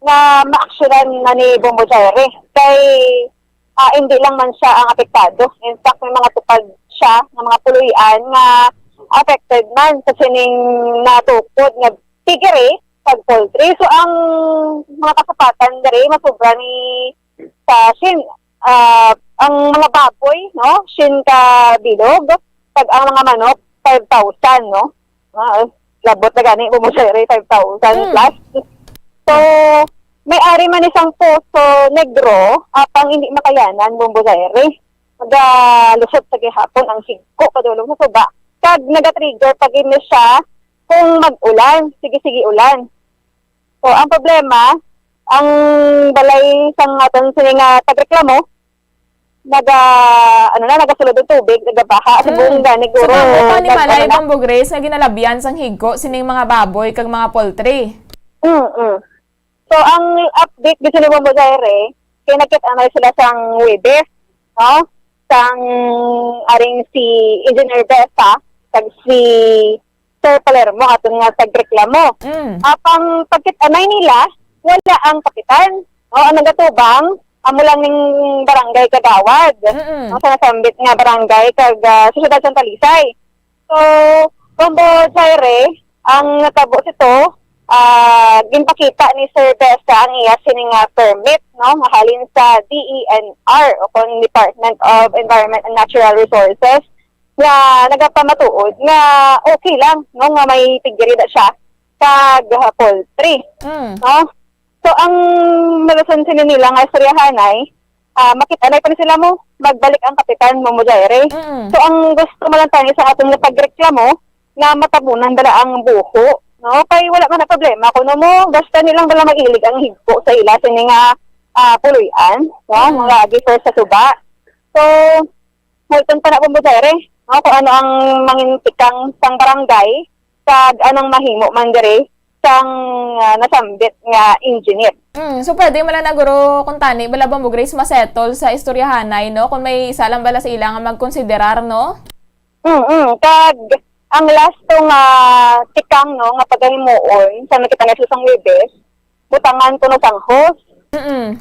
na maaksyonan na ni Bamboyere kay hindi lang man siya ang apektado. In fact, may mga tupad siya ng mga puluyan nga affected man sa sining natukod nga pigiri pag poultry. So, ang mga kasapatan dere masubra ni sa shin, ang mga baboy, no? Shin ka bilog. Pag ang mga manok, 5,000, no? Labot na gani, Bamboyere, 5,000 plus. So, may-ari man isang Poso Negro, apang hindi makayanan, Bamboyere. Nagalusot sa gihapon ang higko, padulong sa suba. Kag nagatrigger pag siya kung mag-ulan, sige ulan. So, ang problema, ang balay sang aton sining tagreklamo, nagasulod ng tubig, nagabaha, sa buong ganig So, guro. pa ni Malay, Bombo Grace, nga ginalabyan sang higko sining mga baboy kag mga poultry. So, ang update dito ni Bamboyere, kaya nakita sila sang Webes, no? Sang aring si Engineer Besa, kag si Sir Palermo, aton nga tagreklamo. Apang pagkitanay nila, wala ang kapitan. No? Ang nagatubang, amo lang ning barangay Kagawad. No? Sa nasambit nga barangay kag Sosyedad Santa Lisay. So, Bamboyere, ang natabo ito, ginpakita ni Sir Besa ang iya sining permit no mahalin sa DENR o kung Department of Environment and Natural Resources na nagapamatuod nga okay lang no nga may pigiri da siya kag poultry no. So ang malason nila nga istoryahanay makita-anay pa ni sila mo magbalik ang kapitan Bamboyere. So ang gusto mo lang tani sa atong napagreklamo na matabunan dala ang buho. No, kay wala man na problema kuno mo basta nilang wala mag-ilig ang higpo sa ila sini nga puluyan, no, mga gifer sa suba. So, multon pa na Bamboyere, no, kung ano ang mangintikang sang barangay kag anong mahimo man dere sang nasambit nga engineer. So pwede mo lang na guro kung tani bala Bombo Grace masettle sa istoryahanay no kung may isa lang bala sa ila nga magkonsiderar no. Kag ang last tong tikang no nga pagahimuon sa nakita nga sa Webes, butangan ko no sang host.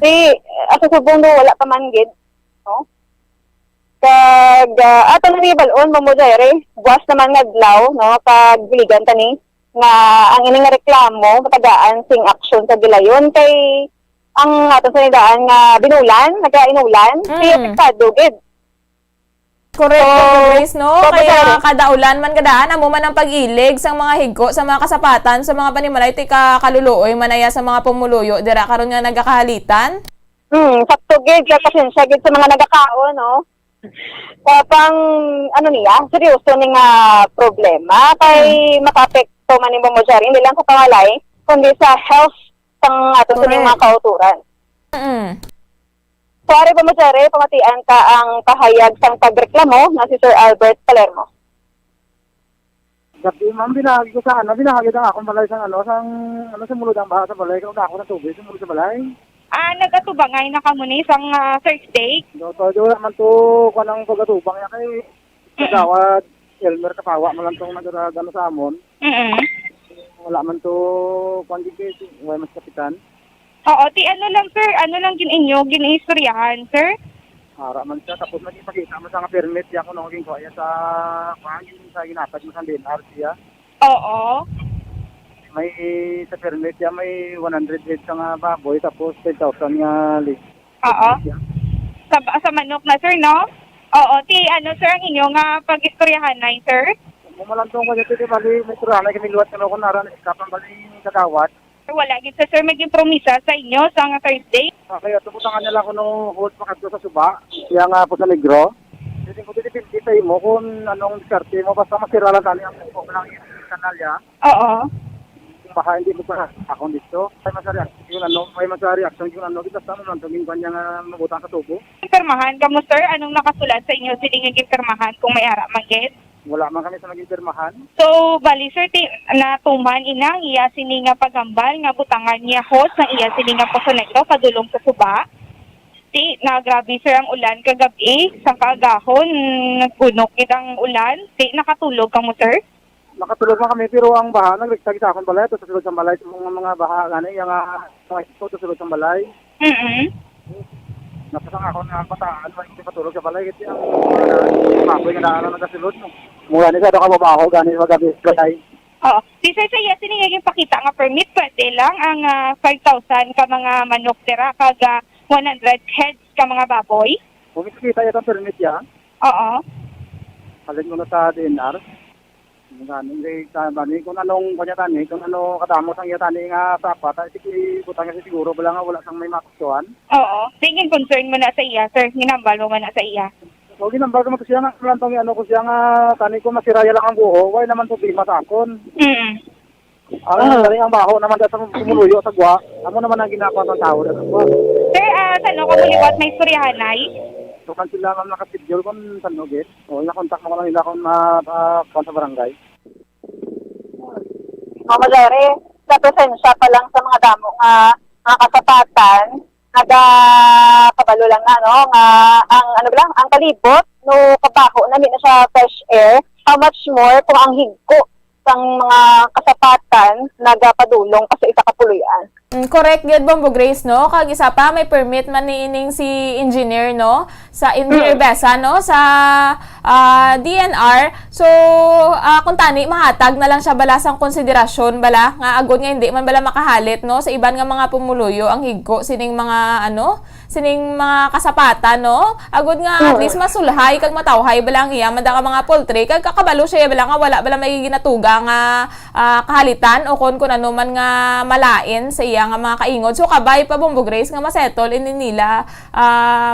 Si asa subong do wala pa man gid, no? Kag ato na ni balon Bamboyere, buwas naman nga adlaw no pag biligan tani nga ang ining reklamo patagaan sing action sa gilayon kay ang ato sa nidaan nga binulan, nagkainulan, si apektado gid. Correct, Bombo Grace, no? Kaya kada ulan man kadaan, amo man ang pag-ilig sa mga higko, sa mga kasapatan, sa mga panimalay, tika kaluluoy, manaya sa mga pumuluyo, dira karon nga nagakahalitan? Sakto gid, pasensya gid sa mga nagakao, no? Pang, niya, seryoso ni nga problema, kay makapekto man ni Bamboyere, hindi lang sa pangalay, kundi sa health sang ato sa mga kauturan. So, ari Bamboyere, pamatian ka ang pahayag sang pagreklamo na si Sir Albert Palermo. Gabi, ma'am, binahagi ko sa binahagi na akong balay sang sa mulod ang baha sa balay, kung ako ng tubig, sa mulod sa balay. Nagatubangay na kamo ni isang Thursday. Do naman to, kung anong pagatubang niya kay Kagawad, Elmer Kapawa, mo lang itong nagano sa amon. Wala man to, kung hindi wala mas kapitan. Oo, ano lang sir, ginaistoryahan sir? Hara man siya, tapos nagipakita mo sa nga permit niya kung naging kuya sa ginapad mo sa DNR siya. Oo. May sa permit niya may 100 heads nga baboy, tapos 10,000 nga lig. Oo. Sa manok na sir, no? Oo, sir, ang inyo nga pag-istoryahan na sir? Mumalantong ko dito, di bali, may turanay kami luwat ka kung naran, iskapan bali Kagawad. Wala gid sir, maging promisa sa inyo sa Thursday. Kaya tubutangan nila ko nung hold pakadto sa suba, siya nga po sa Negro. Hindi ko dito sa mo kung anong diskarte mo, basta masira lang tali ang po ng kanal ya. Oo. baka hindi mo pa akong dito. May reaction yung ano, kita sa mga tuming kanya nga mabutang sa tubo. Pirmahan ka mo, sir? Anong nakasulat sa inyo siling nga pirmahan kung may ara magit? Wala man kami sa naging pirmahan. So, bali, sir, natuman inang iya sini nga paghambal nga butangan niya host ng iya sini nga Poso Negro padulong sa Suba. Na grabe, sir, ang ulan kagabi sa kaagahon, nagpunok itang ulan. Nakatulog ka mo, sir? Nakatulog man kami pero ang baha nagligtag sa akong balay to sa sulod sa balay sa mga baha gani yang mga ito to sulod sa balay. Napasang ako nga bataan hindi patulog sa balay kasi ang maboy nga naano nagasulod mo. Mura ni sa do ka babaho gani magabi balay. Oo. Si sir sa iya sinigaging pakita nga permit pwede lang ang 5,000 ka mga manok tira kag 100 heads ka mga baboy. Kung kita yung permit yan. Oo. Halin mo na sa DNR. Kung anong kanya tani, kung ano katamo sang iya tani nga sapat, sige butang kasi siguro bala nga wala sang may makustuhan. Oo. Tingin concern mo na sa iya, sir. Ginambal mo na sa iya. So ginambal ko man siya nga lantong ano ko siya nga tani ko masiraya lang ang buho, why naman problema sa akon. Ang baho naman sa sumuluyo sa gwa, amo naman ang ginagawa ng tao sa gwa. Sir, saan ako muliwat may istoryahan ay? So kan sila man nakasidjol kon tanogit. O na-contact mo ko lang nila kung sa barangay. Mama Jerry, sa presensya pa lang sa mga damo nga mga kasapatan, nada kabalo lang nga, no, nga ang ano ba lang, ang kalibot no kabaho na na sa fresh air, how much more kung ang higko sang mga kasapatan nagapadulong sa isa ka puluyan. Correct gyud Bombo Grace, no? Kag isa pa may permit man niining si engineer, no? Sa Engineer Besa, no? Sa DNR. So kung tani mahatag na lang siya bala sang konsiderasyon bala nga agod nga hindi man bala makahalit, no? Sa iban nga mga pumuluyo ang higko sining mga sining mga kasapatan, no? Agod nga at least masulhay kag matawhay bala ang iya mada ka mga poultry kag kakabalo siya bala nga wala bala may ginatuga nga kahalitan o kun ano man nga malain sa iya nga mga kaingod. So kabay pa Bombo Grace nga masettle ini nila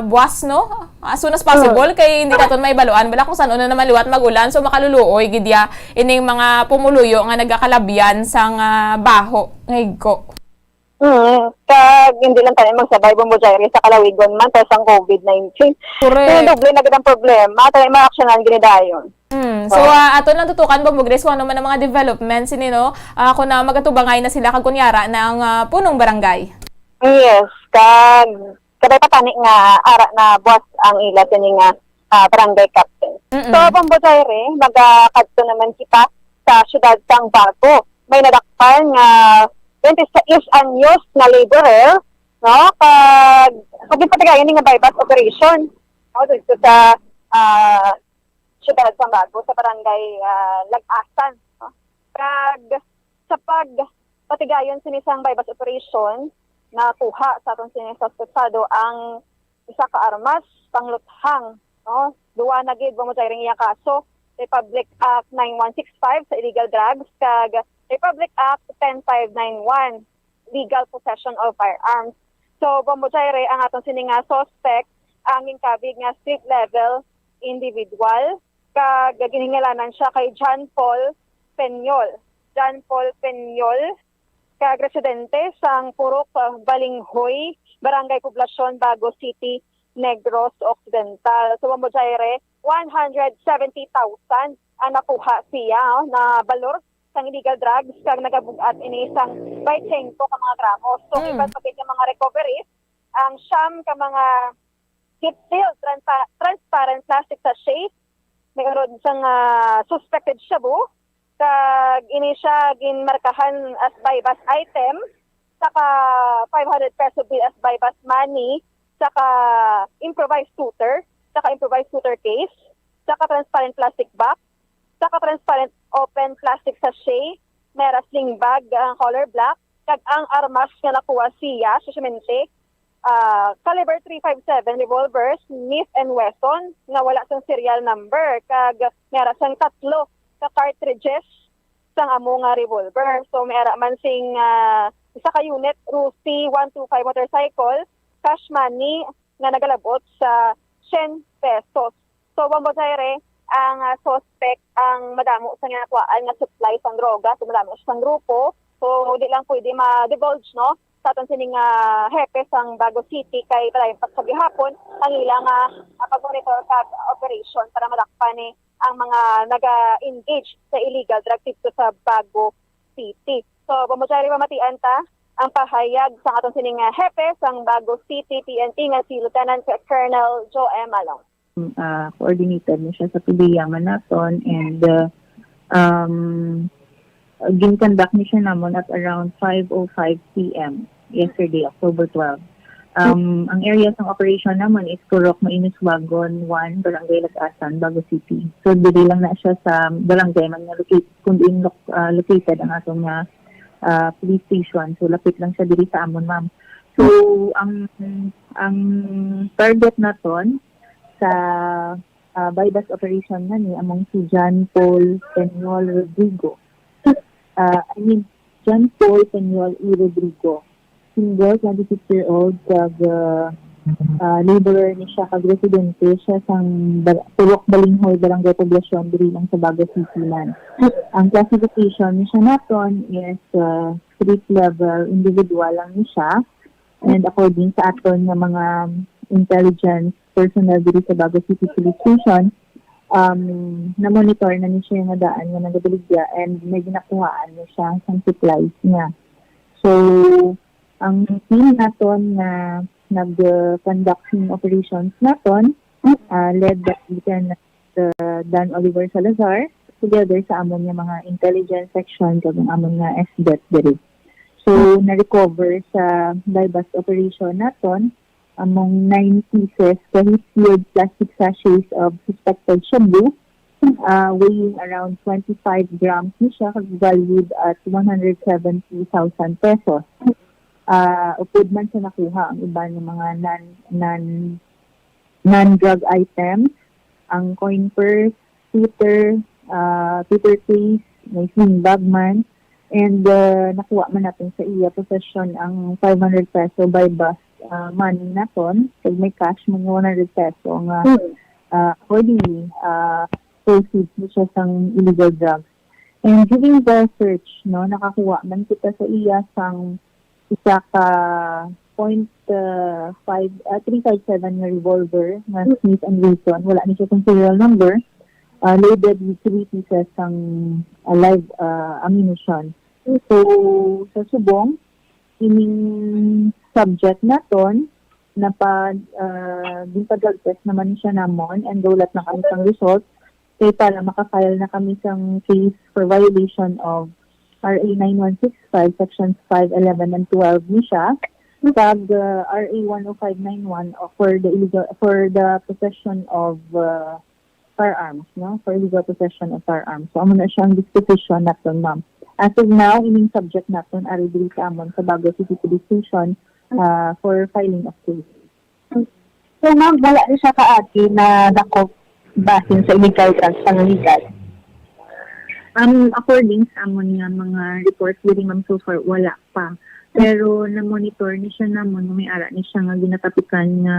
buwas, no? As soon as possible kay hindi katon may baluan bala kung saan na naman liwat magulan so makaluluoy gidya ining mga pumuluyo nga nagakalabyan sang baho nga higko. Kag hindi lang tayo magsabay Bombo Jerry sa kalawigon man sa COVID-19. Correct. Kaya doble na gid ang problema, tayo ma-actionan gini dayon. So ato lang tutukan Bombo Grace kung ano man ang mga developments no kung na magatubangay na sila kag kunyara na ang punong barangay. Yes, kag kabay pa tani nga ara na boss ang ila tani nga barangay captain. So Bombo Jerry, magakadto naman kita sa syudad sang Bago. May nadakpan nga 26 anyos na laborer, no? Pag patigayan nga bypass operation. No, dito sa syudad sa Bago, sa barangay Lag-asan. No? Kag sa patigayon sinisang bypass operation, nakuha sa atong sinisuspetsado ang isa ka armas, pangluthang. No? Duwa na gid mo ring iya kaso, Republic Act 9165 sa illegal drugs, kag Republic Act 10591, legal possession of firearms. So, Bombo Jaire, ang atong sininga suspect, ang kabig nga street level individual, kag ginhingalanan siya kay John Paul Peñol. John Paul Peñol, kag residente sang Purok Balinghoy, Barangay Poblacion, Bago City, Negros Occidental. So, Bombo Jaire, 170,000 ang nakuha siya na balor sang illegal drugs kag nagabugat ini isang 25 ka mga gramos. So iban pagit yung mga recoveries, ang siyam ka mga heat-sealed transparent plastic sachet, mayroon sang suspected shabu, kag ini siya ginmarkahan as buy-bus item, saka 500 peso bill as buy-bus money, saka improvised shooter case, saka transparent plastic box, saka transparent open plastic sachet, mera sling bag, color black, kag ang armas nga nakuha siya, susumente, caliber .357 revolver, Smith & Wesson, nga wala sang serial number, kag mera sang 3 ka cartridges sang amo nga revolver. So mera man sing isa ka unit, Rusi 125 motorcycle, cash money nga nagalabot sa 10 pesos. So Bombo Jaire, ang suspect ang madamo sa nakuhaan nga supply sang droga, so madamo sang grupo, So di lang pwede ma-divulge no sa aton sining hepe sang Bago City kay palayon pa sa gihapon ang ilang pag-monitor sa operation para madakpan ni ang mga naga-engage sa illegal drug dito sa Bago City. So pamutari pamatian ta ang pahayag sa aton sining hepe sang Bago City PNP nga si Lieutenant Colonel Joe M. Along. Coordinated na siya sa PDEA naton and ginconduct ni siya namon at around 5:05 p.m. yesterday, October 12. Ang area ng operation naman is Kurok Mainis Wagon 1, Barangay Lagasan, Bago City. So, dili lang na siya sa barangay man nga kundi located ang atong police station. So, lapit lang siya diri sa amon, ma'am. So, ang target naton sa bypass operation na ni among si John Paul Peñol Rodrigo. John Paul Peñol E. Rodrigo. Single, 26-year-old, laborer ni siya, kag-residente siya sang Purok Balinghoy, Barangay Poblasyon, diri lang sa Bago City man. Ang classification ni siya naton is street level individual lang ni siya, and according sa aton nga mga intelligence personnel diri sa Bago City Police Station, na-monitor na ni siya nga daan nga nagabaligya and may ginakuhaan ni siya sa supplies niya. So, ang team naton na nag-conduct ng operations naton, led by Lieutenant Dan Oliver Salazar, together sa amon nga mga intelligence section kag ang amon nga SDET diri. So, na-recover sa bypass operation naton among 9 pieces kahit sealed plastic sachets of suspected shabu, weighing around 25 grams ni siya, valued at 170,000 pesos. Upod man siya nakuha ang iba ng mga non-drug items, ang coin purse, Peter case, may sling bag man, and nakuha man natin sa iya possession ang 500 peso by bus money naton, kag may cash mga 100 peso nga accordingly proceeds mo siya sang illegal drugs. And during the search, no, nakakuha man kita sa iya sang isa ka .357 na revolver na Smith & Wesson. Wala ni siya kung serial number, loaded with 3 pieces ng live ammunition. So, sa subong, ining subject naton ginpa-drug test naman siya namon and dawlat na kami sang result kay para makafile na kami sang case for violation of RA 9165 sections 5, 11 and 12 ni siya kag RA 10591 for the possession of firearms, no, for illegal possession of firearms. So amo na siyang disposition naton, ma'am. As of now, ining subject naton ari diri sa amon sa Bago City Police Station for filing of case. So ma'am, wala rin siya kaagi na dakop basin sa illegal drugs pang-illegal? According sa amon nga mga reports diri, ma'am, so far wala pa. Pero na-monitor ni siya namon, may ara ni siya nga ginatapikan nga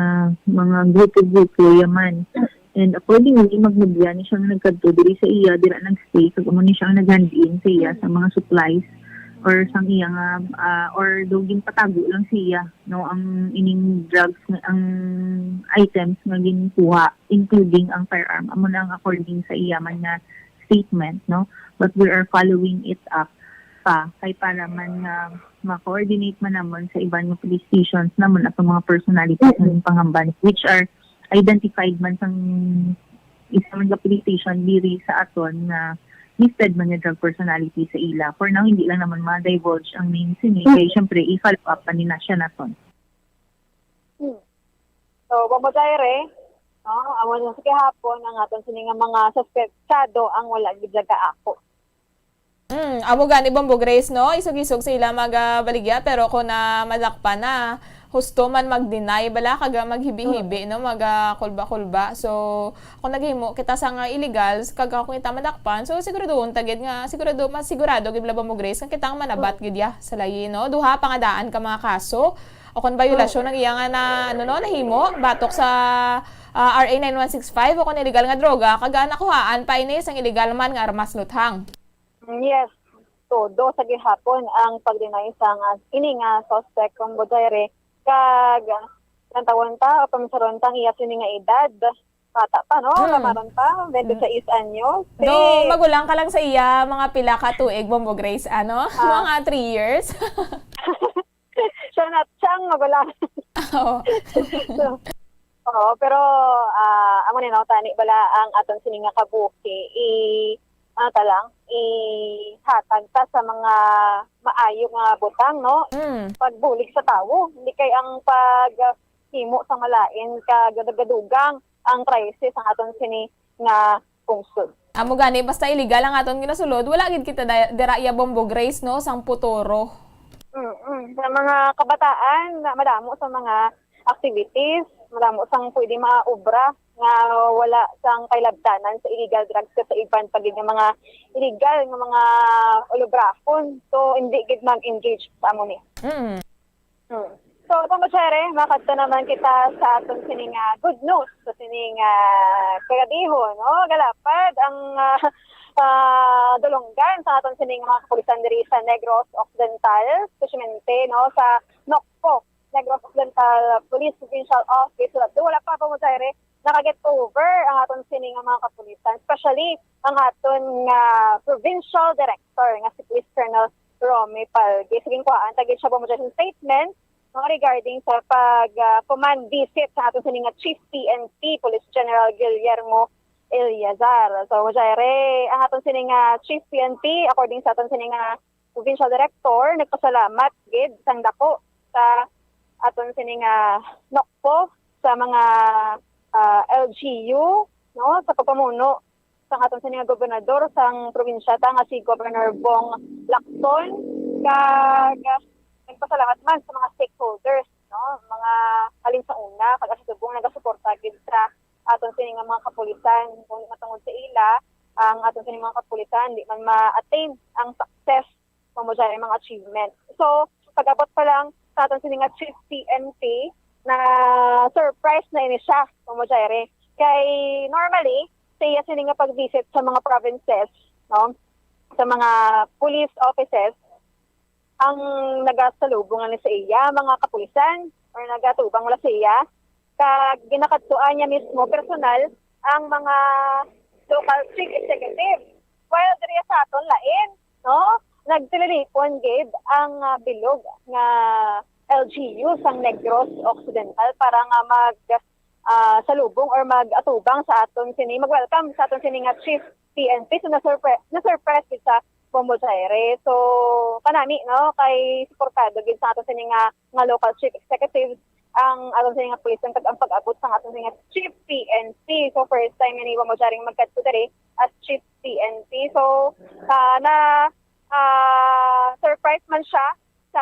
mga grupo-grupo yaman. And accordingly, magnubya ni siya nga nagkadto diri sa iya, dira nag-stay, kag amo ni siya nga nag-hand-in sa iya sa mga supplies or sang iya nga or dogin patago lang siya, no, ang ining drugs ang items nga ginkuha including ang firearm. Amo na ang according sa iya man nga statement, no, but we are following it up pa kay para man ma-coordinate man namon sa ibang mga police stations namon at mga personalities ng pangamban which are identified man sang isang mga police station diri sa aton na listed man nga drug personality sa ila. For now, hindi lang naman ma-divulge ang names ni kaya syempre i-follow up pa ni na siya naton. So, pamudayre, no, amon sa kahapon ang aton sining mga suspectado ang wala gid ako. Amo gani Bombo Grace, no? Isog-isog sila magabaligya pero kung na malakpa na, husto man mag-deny, bala kaga maghibi-hibi, no? Kulba-kulba. So, kung naghimo kita sa nga illegal, kaga kung ita madakpan, so sigurado tagid nga, mas sigurado gid Bombo Grace, kung kitang manabat gid ya sa layi, no? Duha pangadaan ka mga kaso, o kung violasyon ng iya nga na, nahimo, batok sa RA 9165, o kung illegal nga droga, kaga nakuhaan, pa inis ang illegal man nga armas luthang. Yes. todo sa gihapon ang pag-deny sa ini nga suspect kung Bodere kag ang tawon ta o pamisaron tang iya sini nga edad. Bata pa, no? Kamaron pa, 26 anyos. Do, magulang ka lang sa iya, mga pila ka tuig, Bombo Grace, ano? Mga 3 years. Siyang magulang. Oo. Oo, pero amo ni no tani bala ang aton sini nga kabuki hatag ta sa mga maayo nga butang, no? Pagbulig sa tawo, hindi kay ang paghimo sa malain kagadadugang ang crisis ang aton sini nga pungsod. Amo gani basta illegal ang aton ginasulod, wala gid kita dira iya Bombo Grace, no, sang putoro. Sa mga kabataan, madamo sa mga activities, madamo sang pwede maobra nga wala sang kailabtanan sa illegal drugs sa iban pagid nga mga illegal nga mga olobrafon. So hindi gid mag-engage sa amo ni. So, pambasyere, makadto naman kita sa atong sining good news, sa sining kagabihon, no? Galapad ang dulonggan sa atong sining mga kapulisan diri sa Negros Occidental, especially no, sa NOCPO, Negros Occidental Police Provincial Office. Wala pa pambasyere, nakaget over ang atong sining mga kapulisan, especially ang aton Provincial Director, nga si Police Colonel Romy Palge. Sige kuhaan, tagit siya pambasyere statement, no, regarding sa pag-command visit sa ating sining Chief PNP, Police General Guillermo Eliazar. So, Majayre, ang ating sining Chief PNP, according sa ating sining Provincial Director, nagpasalamat gid sang dako sa ating sining NOCPO, sa mga LGU, no, sa pagpamuno sa ating sining gobernador sang probinsya ta nga si Governor Bong Lacson, kag nagpasalamat man sa mga stakeholders, no, mga halin sa una, kag-asubong nagasuporta gid sa aton sining mga kapulisan. Kung matungod sa ila, ang aton sining mga kapulisan di man ma-attain ang success pamujay mga achievement. So, pag-abot pa lang sa aton sining Chief PNP na surprise na ini siya pamujay kay normally sa iya sining pag-visit sa mga provinces, no, sa mga police offices, ang nagasalubong ni sa iya, mga kapulisan, or nagatubang wala sa iya, kag ginakadtuan niya mismo, personal, ang mga local chief executive. While diri sa aton lain, no, nagtililipon gid ang bilog nga LGU sang Negros Occidental para nga salubong or mag-atubang sa aton sini, mag-welcome sa aton sini nga Chief PNP. So na-surprise gid sa Bombo Zaire. So, kanami, no, kay suportado gid sa aton sining nga local chief executives ang aton sining nga police ang pag-abot sa aton sining Chief PNP. So, first time ni Bombo Zaire magkadto diri as Chief PNP. So, surprise man siya sa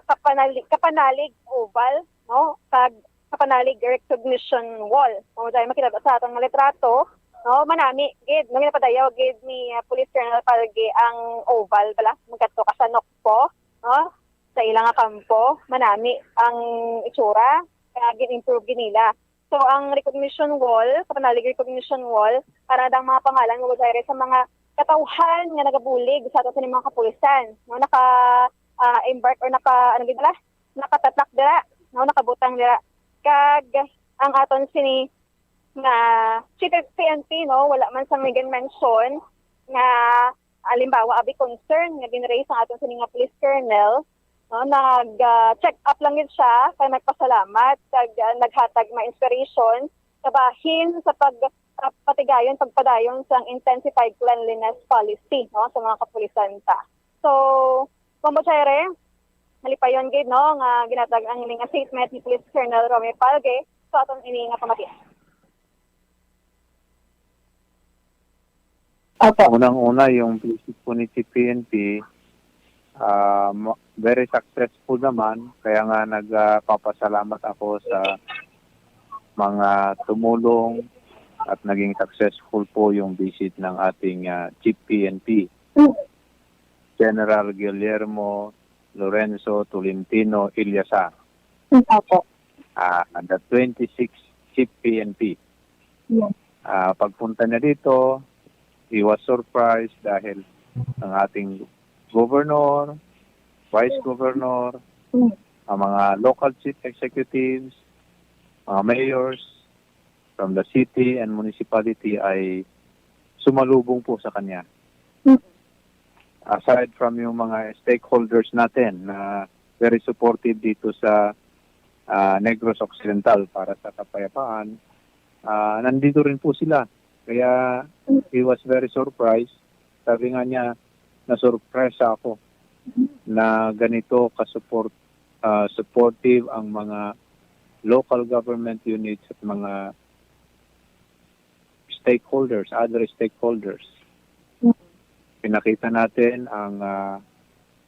kapanalig oval, no, kag kapanalig recognition wall. Bombo Zaire makita sa atong litrato, no, manami gid nang napadayaw gid ni Police Colonel Palge ang oval bala magkadto ka sa NOCPO, no, sa ilang kampo, manami ang itsura kaya gin-improve nila. So ang recognition wall, kapanalig recognition wall, para dang mga pangalan mo sa mga katawhan nga nagabulig sa ato mga kapulisan, no, embark or nakatatak dira, no, nakabutang dira, kag ang aton sini nga Chief PNP, no, wala man sang Megan mention nga alimbawa abi concern nga ginraise ang aton sining nga police colonel, no, nag-check up lang gid siya kay nagpasalamat kag naghatag ma inspiration sa bahin sa pagpadayon sang intensified cleanliness policy, no, sa mga kapulisan ta. So, pambasyere, malipayon gid, no, nga ginatag ang ining statement ni Police Colonel Romy Palge sa aton ini nga pamatian. Unang-una, yung visit po ni PNP, very successful naman. Kaya nga nagpapasalamat ako sa mga tumulong at naging successful po yung visit ng ating Chief PNP, General Guillermo Lorenzo Tolentino Eliazar. The 26th Chief PNP. Pagpunta niya dito, he was surprised dahil ang ating governor, vice governor, ang mga local chief executives, mga mayors from the city and municipality ay sumalubong po sa kanya. Aside from yung mga stakeholders natin na very supportive dito sa Negros Occidental para sa kapayapaan, nandito rin po sila. Kaya he was very surprised. Sabi nga niya, na-surpresa ako na ganito supportive ang mga local government units at mga stakeholders, other stakeholders. Pinakita natin ang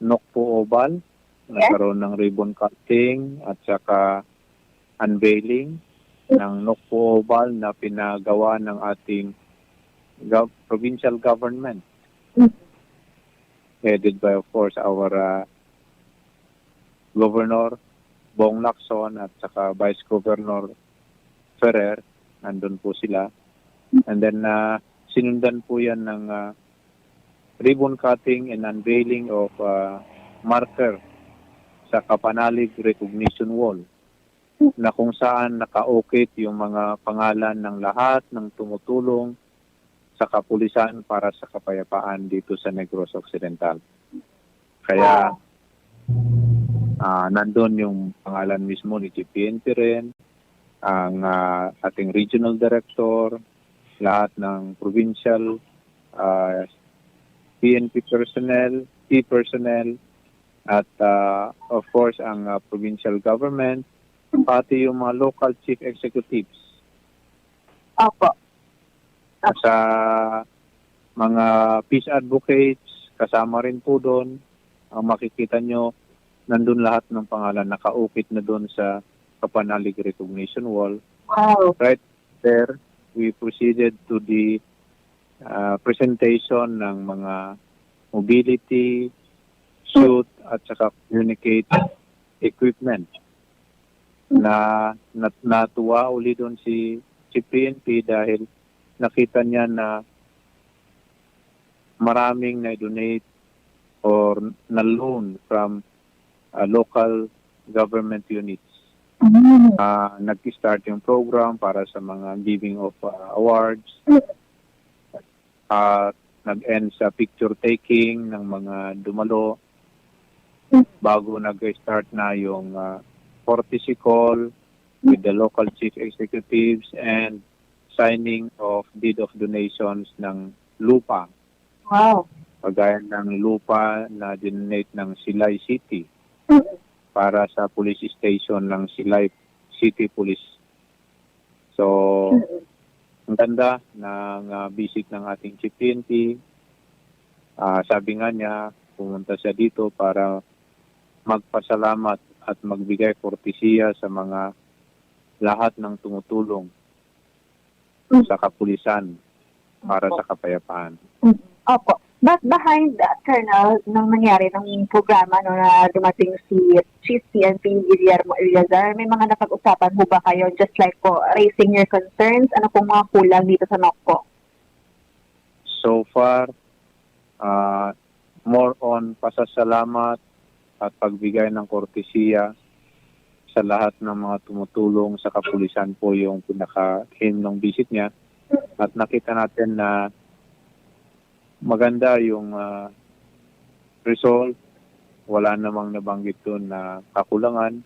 Nokpo Oval, nagkaroon ng ribbon cutting at saka unveiling ng Nokpo Oval na pinagawa ng ating provincial government. Headed by, of course, our Governor Bong Lacson at saka Vice Governor Ferrer. Nandun po sila. And then, sinundan po yan ng ribbon cutting and unveiling of marker sa Kapanalig Recognition Wall na kung saan nakaukit yung mga pangalan ng lahat ng tumutulong sa kapulisan para sa kapayapaan dito sa Negros Occidental. Kaya nandun yung pangalan mismo ni GPNP rin, ang ating regional director, lahat ng provincial PNP personnel, key personnel, at of course ang provincial government, pati yung mga local chief executives. Opo. Sa mga peace advocates, kasama rin po doon. Ang makikita nyo, nandun lahat ng pangalan, nakaukit na doon sa Kapanalig Recognition Wall. Wow. Right there, we proceeded to the presentation ng mga mobility, suit, at saka communicate equipment na natuwa uli doon si PNP dahil nakita niya na maraming na-donate or na-loan from local government units. Nag-start yung program para sa mga giving of awards. Nag-end sa picture taking ng mga dumalo bago nag-start na yung courtesy call with the local chief executives and signing of deed of donations ng lupa. Wow. Pagaya ng lupa na dinonate ng Silay City para sa police station ng Silay City Police. So, ang ganda ng visit ng ating Chief PNP. Sabi nga niya, pumunta siya dito para magpasalamat at magbigay kortesiya sa mga lahat ng tumutulong sa kapulisan para sa kapayapaan. Opo. But behind that, Colonel, nang nangyari ng programa na dumating si Chief PNP Guillermo Eliazar, may mga napag-usapan mo ba kayo just like po raising your concerns? Ano pong mga kulang dito sa NOCPO? So far, more on pasasalamat at pagbigay ng kortesiya sa lahat ng mga tumutulong sa kapulisan po yung pinaka-aim ng visit niya. At nakita natin na maganda yung result. Wala namang nabanggit doon na kakulangan.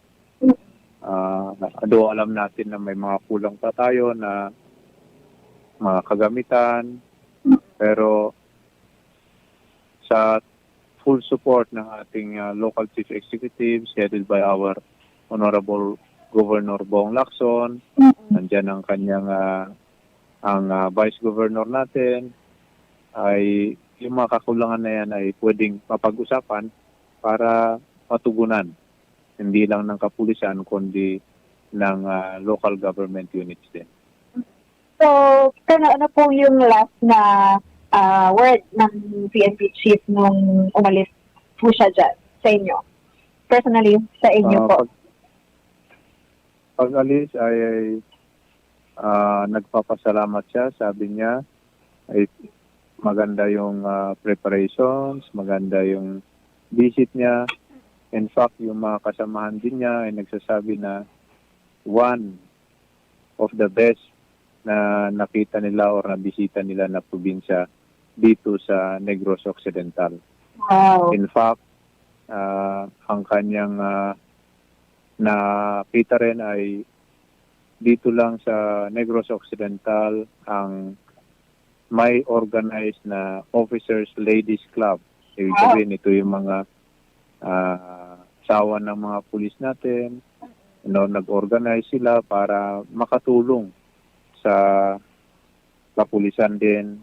Although alam natin na may mga kulang pa tayo na mga kagamitan. Pero sa full support ng ating local chief executives headed by our Honorable Governor Bong Lacson, nandyan ang kanyang ang Vice Governor natin, ay yung mga kakulangan na yan ay pwedeng mapag-usapan para matugunan. Hindi lang ng kapulisan, kundi ng local government units din. So, ano po yung last na word ng PNP chief nung umalis po siya dyan sa inyo? Personally, sa inyo po. Pag-alis ay nagpapasalamat siya. Sabi niya ay maganda yung preparations, maganda yung visit niya. In fact, yung mga kasamahan din niya ay nagsasabi na one of the best na nakita nila or nabisita nila na probinsya dito sa Negros Occidental. Wow. In fact, ang kanyang nakita rin ay dito lang sa Negros Occidental ang may organized na Officers Ladies Club. Ibig sabihin, ito yung mga sawa ng mga pulis natin. Nag-organize sila para makatulong sa kapulisan din,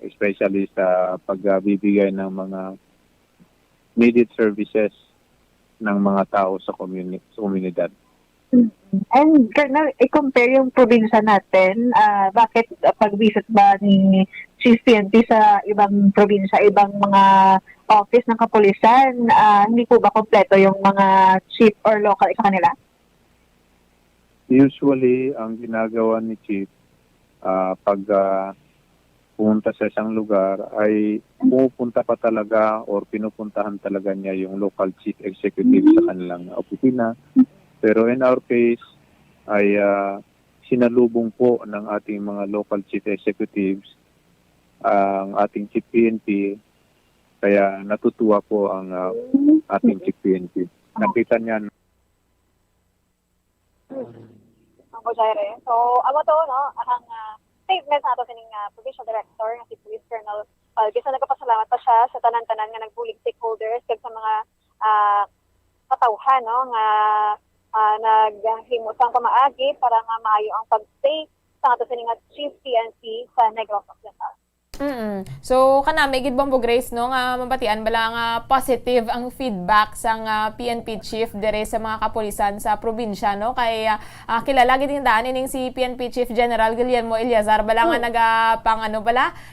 especially sa pagbibigay ng mga needed services ng mga tao sa komunidad. And Colonel, i-compare yung probinsya natin, bakit pag-visit ba ni Chief PNP sa ibang probinsya, ibang mga office ng kapulisan, hindi po ba kompleto yung mga chief or local sa kanila? Usually, ang ginagawa ni Chief pag pumunta sa isang lugar ay pupunta pa talaga or pinupuntahan talaga niya yung local chief executive sa kanilang opisina. Pero in our case ay sinalubong po ng ating mga local chief executives ang ating chief PNP, kaya natutuwa po ang ating chief PNP. Nakita niya. So, amo to, no, ang statement sa ato sining Provincial Director nga si Police Colonel Palgis, na nagpapasalamat pa siya sa tanan-tanan nga nagbulig stakeholders kag sa mga katawhan, no, nga naghimutang pamaagi para nga maayo ang pag-stay sa ato sining Chief PNP sa Negros Occidental. So kanami gid Bombo Grace, no, nga mabatian bala nga positive ang feedback sa PNP chief dire sa mga kapulisan sa probinsya, no, kay kilala gid daan ning si PNP Chief General Guillermo Eliazar bala nga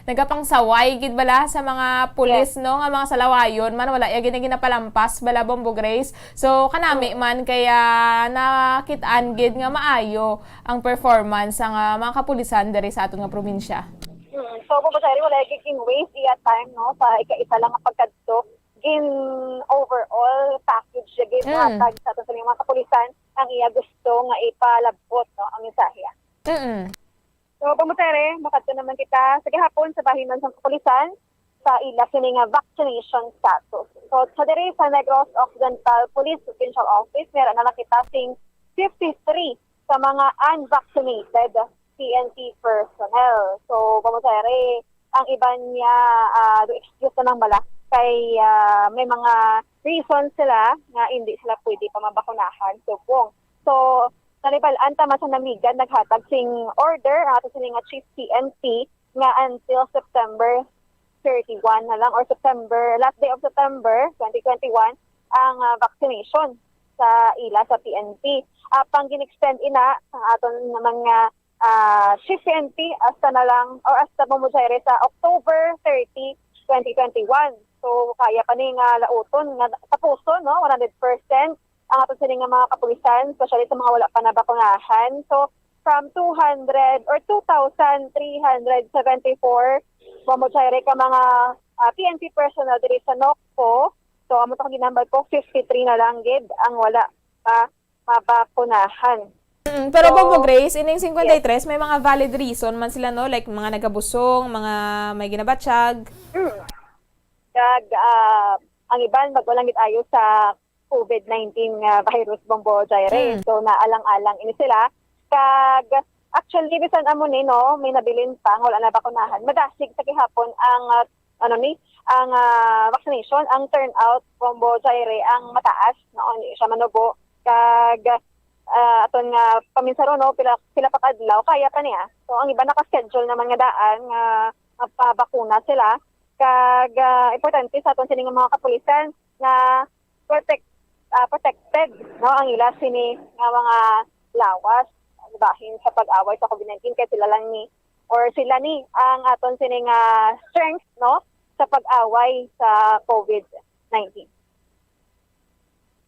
nagapang saway gid bala sa mga pulis, no, nga mga salawayon man wala ya gid ginapalampas bala Bombo Grace. So kanami man kaya nakitaan gid nga maayo ang performance sa mga kapulisan dire sa aton nga probinsya. So, Bubasari, wala giging waste iya time, no, sa ika-isa lang ang pagkadto. Gin overall package, gin matag sa ato sa mga kapulisan, ang iya gusto nga ipalabot, no, ang mensahe. So, Bubasari, makadto naman kita sa gihapon sa bahinan sa kapulisan sa ila sini nga vaccination status. So, sa diri sa Negros Occidental Police Provincial Office, meron na nakita sing 53 sa mga unvaccinated PNP personnel. So, Bamusere, ang iba niya excuse na lang bala kay may mga reasons sila na hindi sila pwede pa mabakunahan. So, nalibalaan tama sa namigan, naghatag sing order ato sila nga Chief PNP nga until September 31 na lang or last day of September 2021 ang vaccination sa ila sa PNP. Pang gin-extend ina ang aton mga Chief PNP hasta na lang or hasta Bumujere sa October 30, 2021. So kaya pa ni nga lauton nga tapuson, no, 100% ang aton sila nga mga kapulisan, especially sa mga wala pa nabakunahan. So from 200 or 2,374 Bumujere ka mga PNP personnel diri sa NOCPO. So amo tong ginambal ko 53 na lang gid ang wala pa mabakunahan. Pero Bombo Grace, ining 53, may mga valid reason man sila, no? Like mga nagabusong, mga may ginabatsyag. Ang iban, magwalang ayo sa COVID-19 virus, Bombo Jaire. So, naalang-alang ini sila. Actually, bisan amo ni, no, may nabilin pa, wala na bakunahan. Madasig sa kihapon ang, ang vaccination, ang turnout, Bombo Jaire, ang mataas, no, hindi siya manubo. Aton nga paminsaro, no, pila pa kadlaw kaya pa niya. So ang iba naka-schedule naman nga daan nga magpabakuna sila. Importante sa aton sining mga kapulisan na protected, no, ang ila sini nga mga lawas bahin sa pag-away sa COVID-19 kay sila lang ni or sila ni ang aton sining strength, no, sa pag-away sa COVID-19.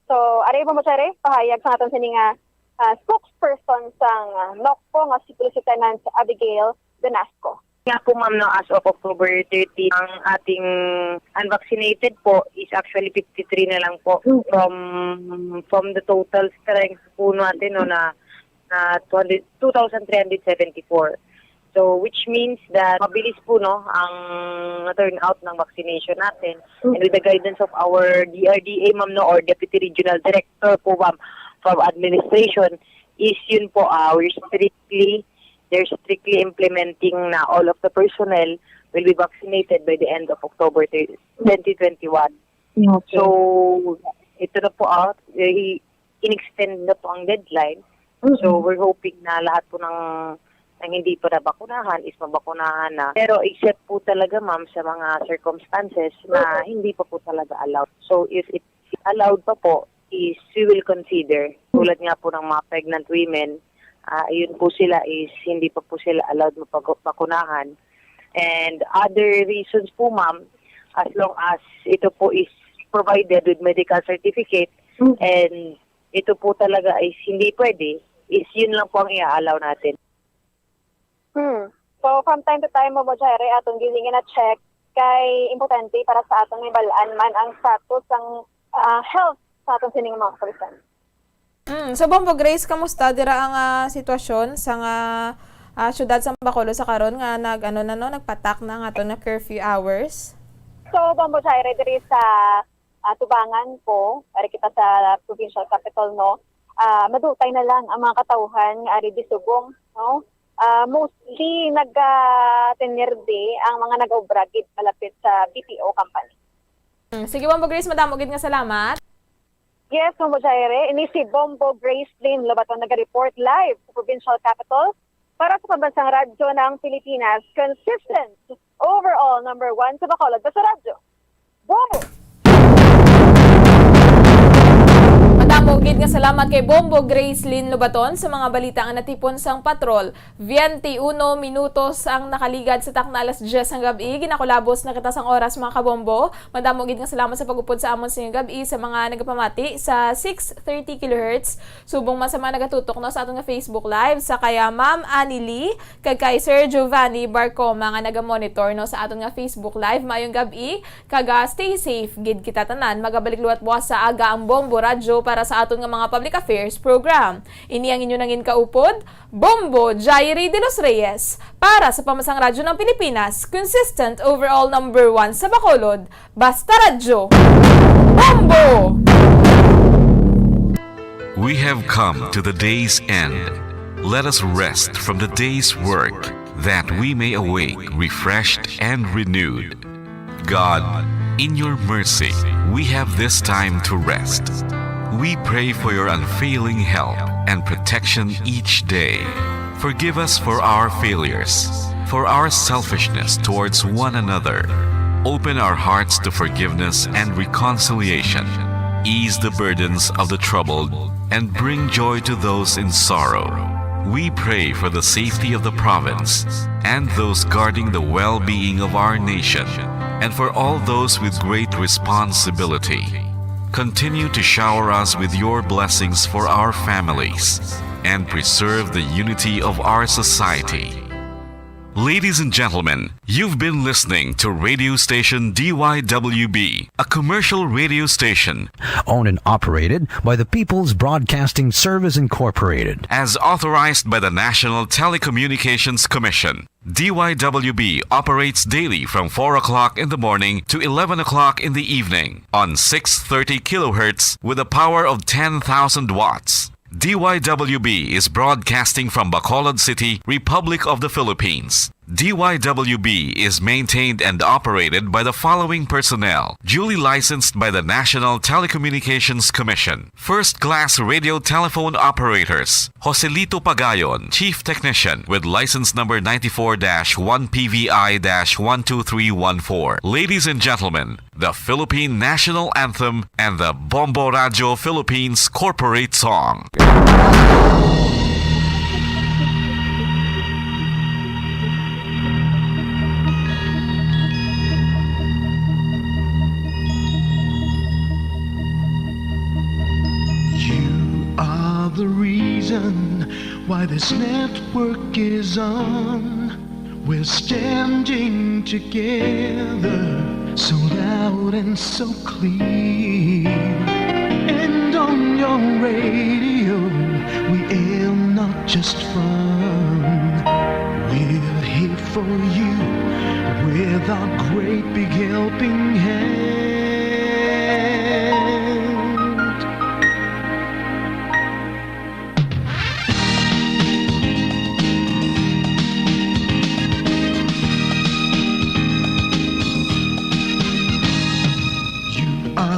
So, aray mo sir, pahayag sa aton sining spokesperson sang NOCPO nga si Police Lieutenant Abigail Danasco. Kaya po ma'am, no, as of October 30, ang ating unvaccinated po is actually 53 na lang po from the total strength po natin no, na 2,374. So which means that mabilis po no ang turnout ng vaccination natin. And with the guidance of our DRDA ma'am no, or Deputy Regional Director po ma'am from administration, is yun po they're strictly implementing na all of the personnel will be vaccinated by the end of October 2021. Okay. So, ito na po in-extend na po ang deadline. So, we're hoping na lahat po ng hindi pa nabakunahan is mabakunahan na. Pero except po talaga ma'am sa mga circumstances na hindi pa po talaga allowed. So, if it's allowed pa po, is we will consider. Tulad nga po ng mga pregnant women, yun po sila is hindi pa po sila allowed mapakunahan. And other reasons po ma'am, as long as ito po is provided with medical certificate and ito po talaga is hindi pwede, is yun lang po ang i-allow natin. So from time to time mo Jaire atong gilingin na check kay importante para sa atong ibalaan man ang status ng health sa atong sining mga kapulisan. So Bombo Grace, kamusta dira ang sitwasyon sa syudad sa Bacolod sa karon nga nagpatak na nga na curfew hours? So Bombo Jaire diri sa Tubangan po, ari kita sa provincial capital no. Madutay na lang ang mga katawhan nga ari disubong no. Mostly nag-tenerde ang mga nag-obragid malapit sa BPO company. Sige Bombo Grace, madamo gid nga salamat. Yes, Bombo Jaire, ini si Bombo Grace Lynn Lobaton nag-report live sa provincial capital para sa Pambansang Radyo ng Pilipinas. Consistent, overall, number 1 sa Bacolod sa radyo. Bombo! Madamo gid nga salamat kay Bombo Grace Lynn Lobaton sa mga balita nga natipon sang patrol. 21 minutos ang nakaligad sa taknalas 10 ang gabi. Ginakulabos na kita sang oras mga kabombo. Madamo gid nga salamat sa pagupod sa amon sa gabi sa mga nagapamati sa 630 kHz. Subong man sa mga nagatutok no sa aton nga Facebook Live sa kaya Ma'am Annie Lee kay Sir Giovanni Barcoma nga naga-monitor no sa aton nga Facebook Live. Maayong gabi. Kaga stay safe gid kita tanan. Magabalik luwat buwas sa aga ang Bombo Radyo para sa aton nga mga public affairs program. Ini ang inyo nangin kaupod, Bombo Jairi de los Reyes, para sa Pambansang Radyo ng Pilipinas, consistent overall number 1 sa Bacolod, basta radyo. Bombo! We have come to the day's end. Let us rest from the day's work, that we may awake refreshed and renewed. God, in your mercy, we have this time to rest. We pray for your unfailing help and protection each day. Forgive us for our failures, for our selfishness towards one another. Open our hearts to forgiveness and reconciliation. Ease the burdens of the troubled and bring joy to those in sorrow. We pray for the safety of the province and those guarding the well-being of our nation, and for all those with great responsibility. Continue to shower us with your blessings for our families and preserve the unity of our society. Ladies and gentlemen, you've been listening to radio station DYWB, a commercial radio station Owned and operated by the People's Broadcasting Service Incorporated. as authorized by the National Telecommunications Commission. DYWB operates daily from 4 o'clock in the morning to 11 o'clock in the evening on 630 kilohertz with a power of 10,000 watts. DYWB is broadcasting from Bacolod City, Republic of the Philippines. DYWB is maintained and operated by the following personnel, duly licensed by the National Telecommunications Commission. First-class radio telephone operators, Joselito Pagayon, Chief Technician with license number 94-1PVI-12314. Ladies and gentlemen, the Philippine National Anthem and the Bombo Radio Philippines Corporate Song. The reason why this network is on. We're standing together, so loud and so clear. And on your radio, we aim not just fun. We're here for you with our great big helping hand.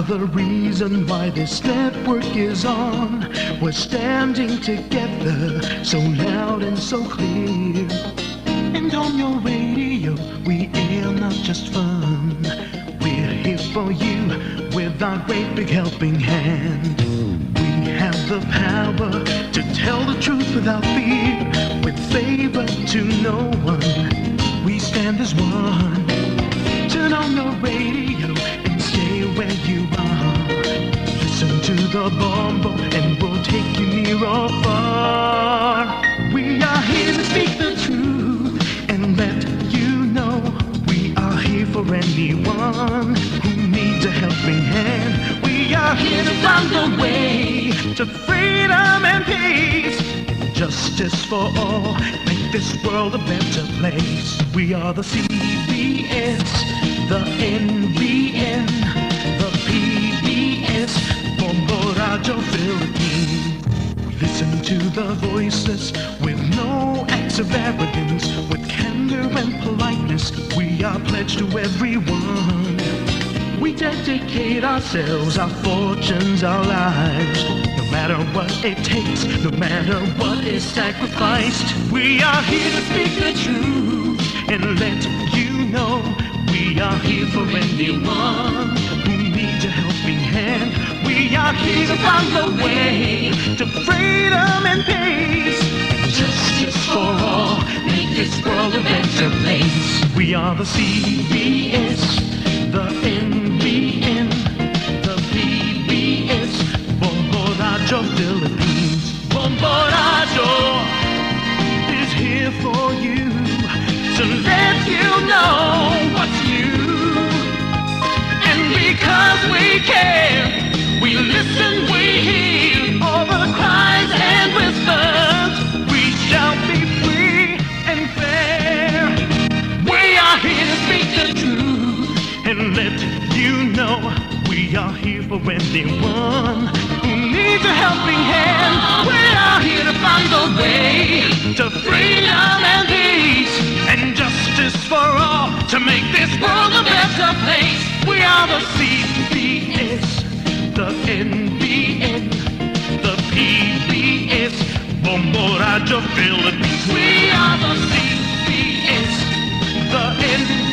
The reason why this network is on. We're standing together, so loud and so clear. And on your radio, we air not just fun. We're here for you with our great big helping hand. We have the power to tell the truth without fear, with favor to no one. We stand as one. Turn on your radio and stay where you are. Listen to the bombo and we'll take you near or far. We are here to speak the truth and let you know we are here for anyone who needs a helping hand. We are here to find the way to freedom and peace, justice for all, make this world a better place. We are the CBS, the NBN, the PBS, Bombo Radio Philippines. Listen to the voices with no acts of arrogance, with candor and politeness. We are pledged to everyone. We dedicate ourselves, our fortunes, our lives. No matter what it takes, no matter what is sacrificed. We are here to speak the truth and let you know we are here for anyone who needs a helping hand. We are here to find the way to freedom and peace, justice for all, make this world a better place. We are the CBS, the NBN, the PBS, Bombo Radio Philippines. Bombo Radio is here for you to let you know what's new. And because we care, we listen, we hear all the cries and whispers. We shall be free and fair. We are here to speak the truth and let you know we are here for anyone who needs a helping hand. We are here to find the way to freedom and peace and justice for all, to make this world a better place. We are the CBS, the NBN, the PBS, Bombo Radio Philippines. We are the CBS, the NBN,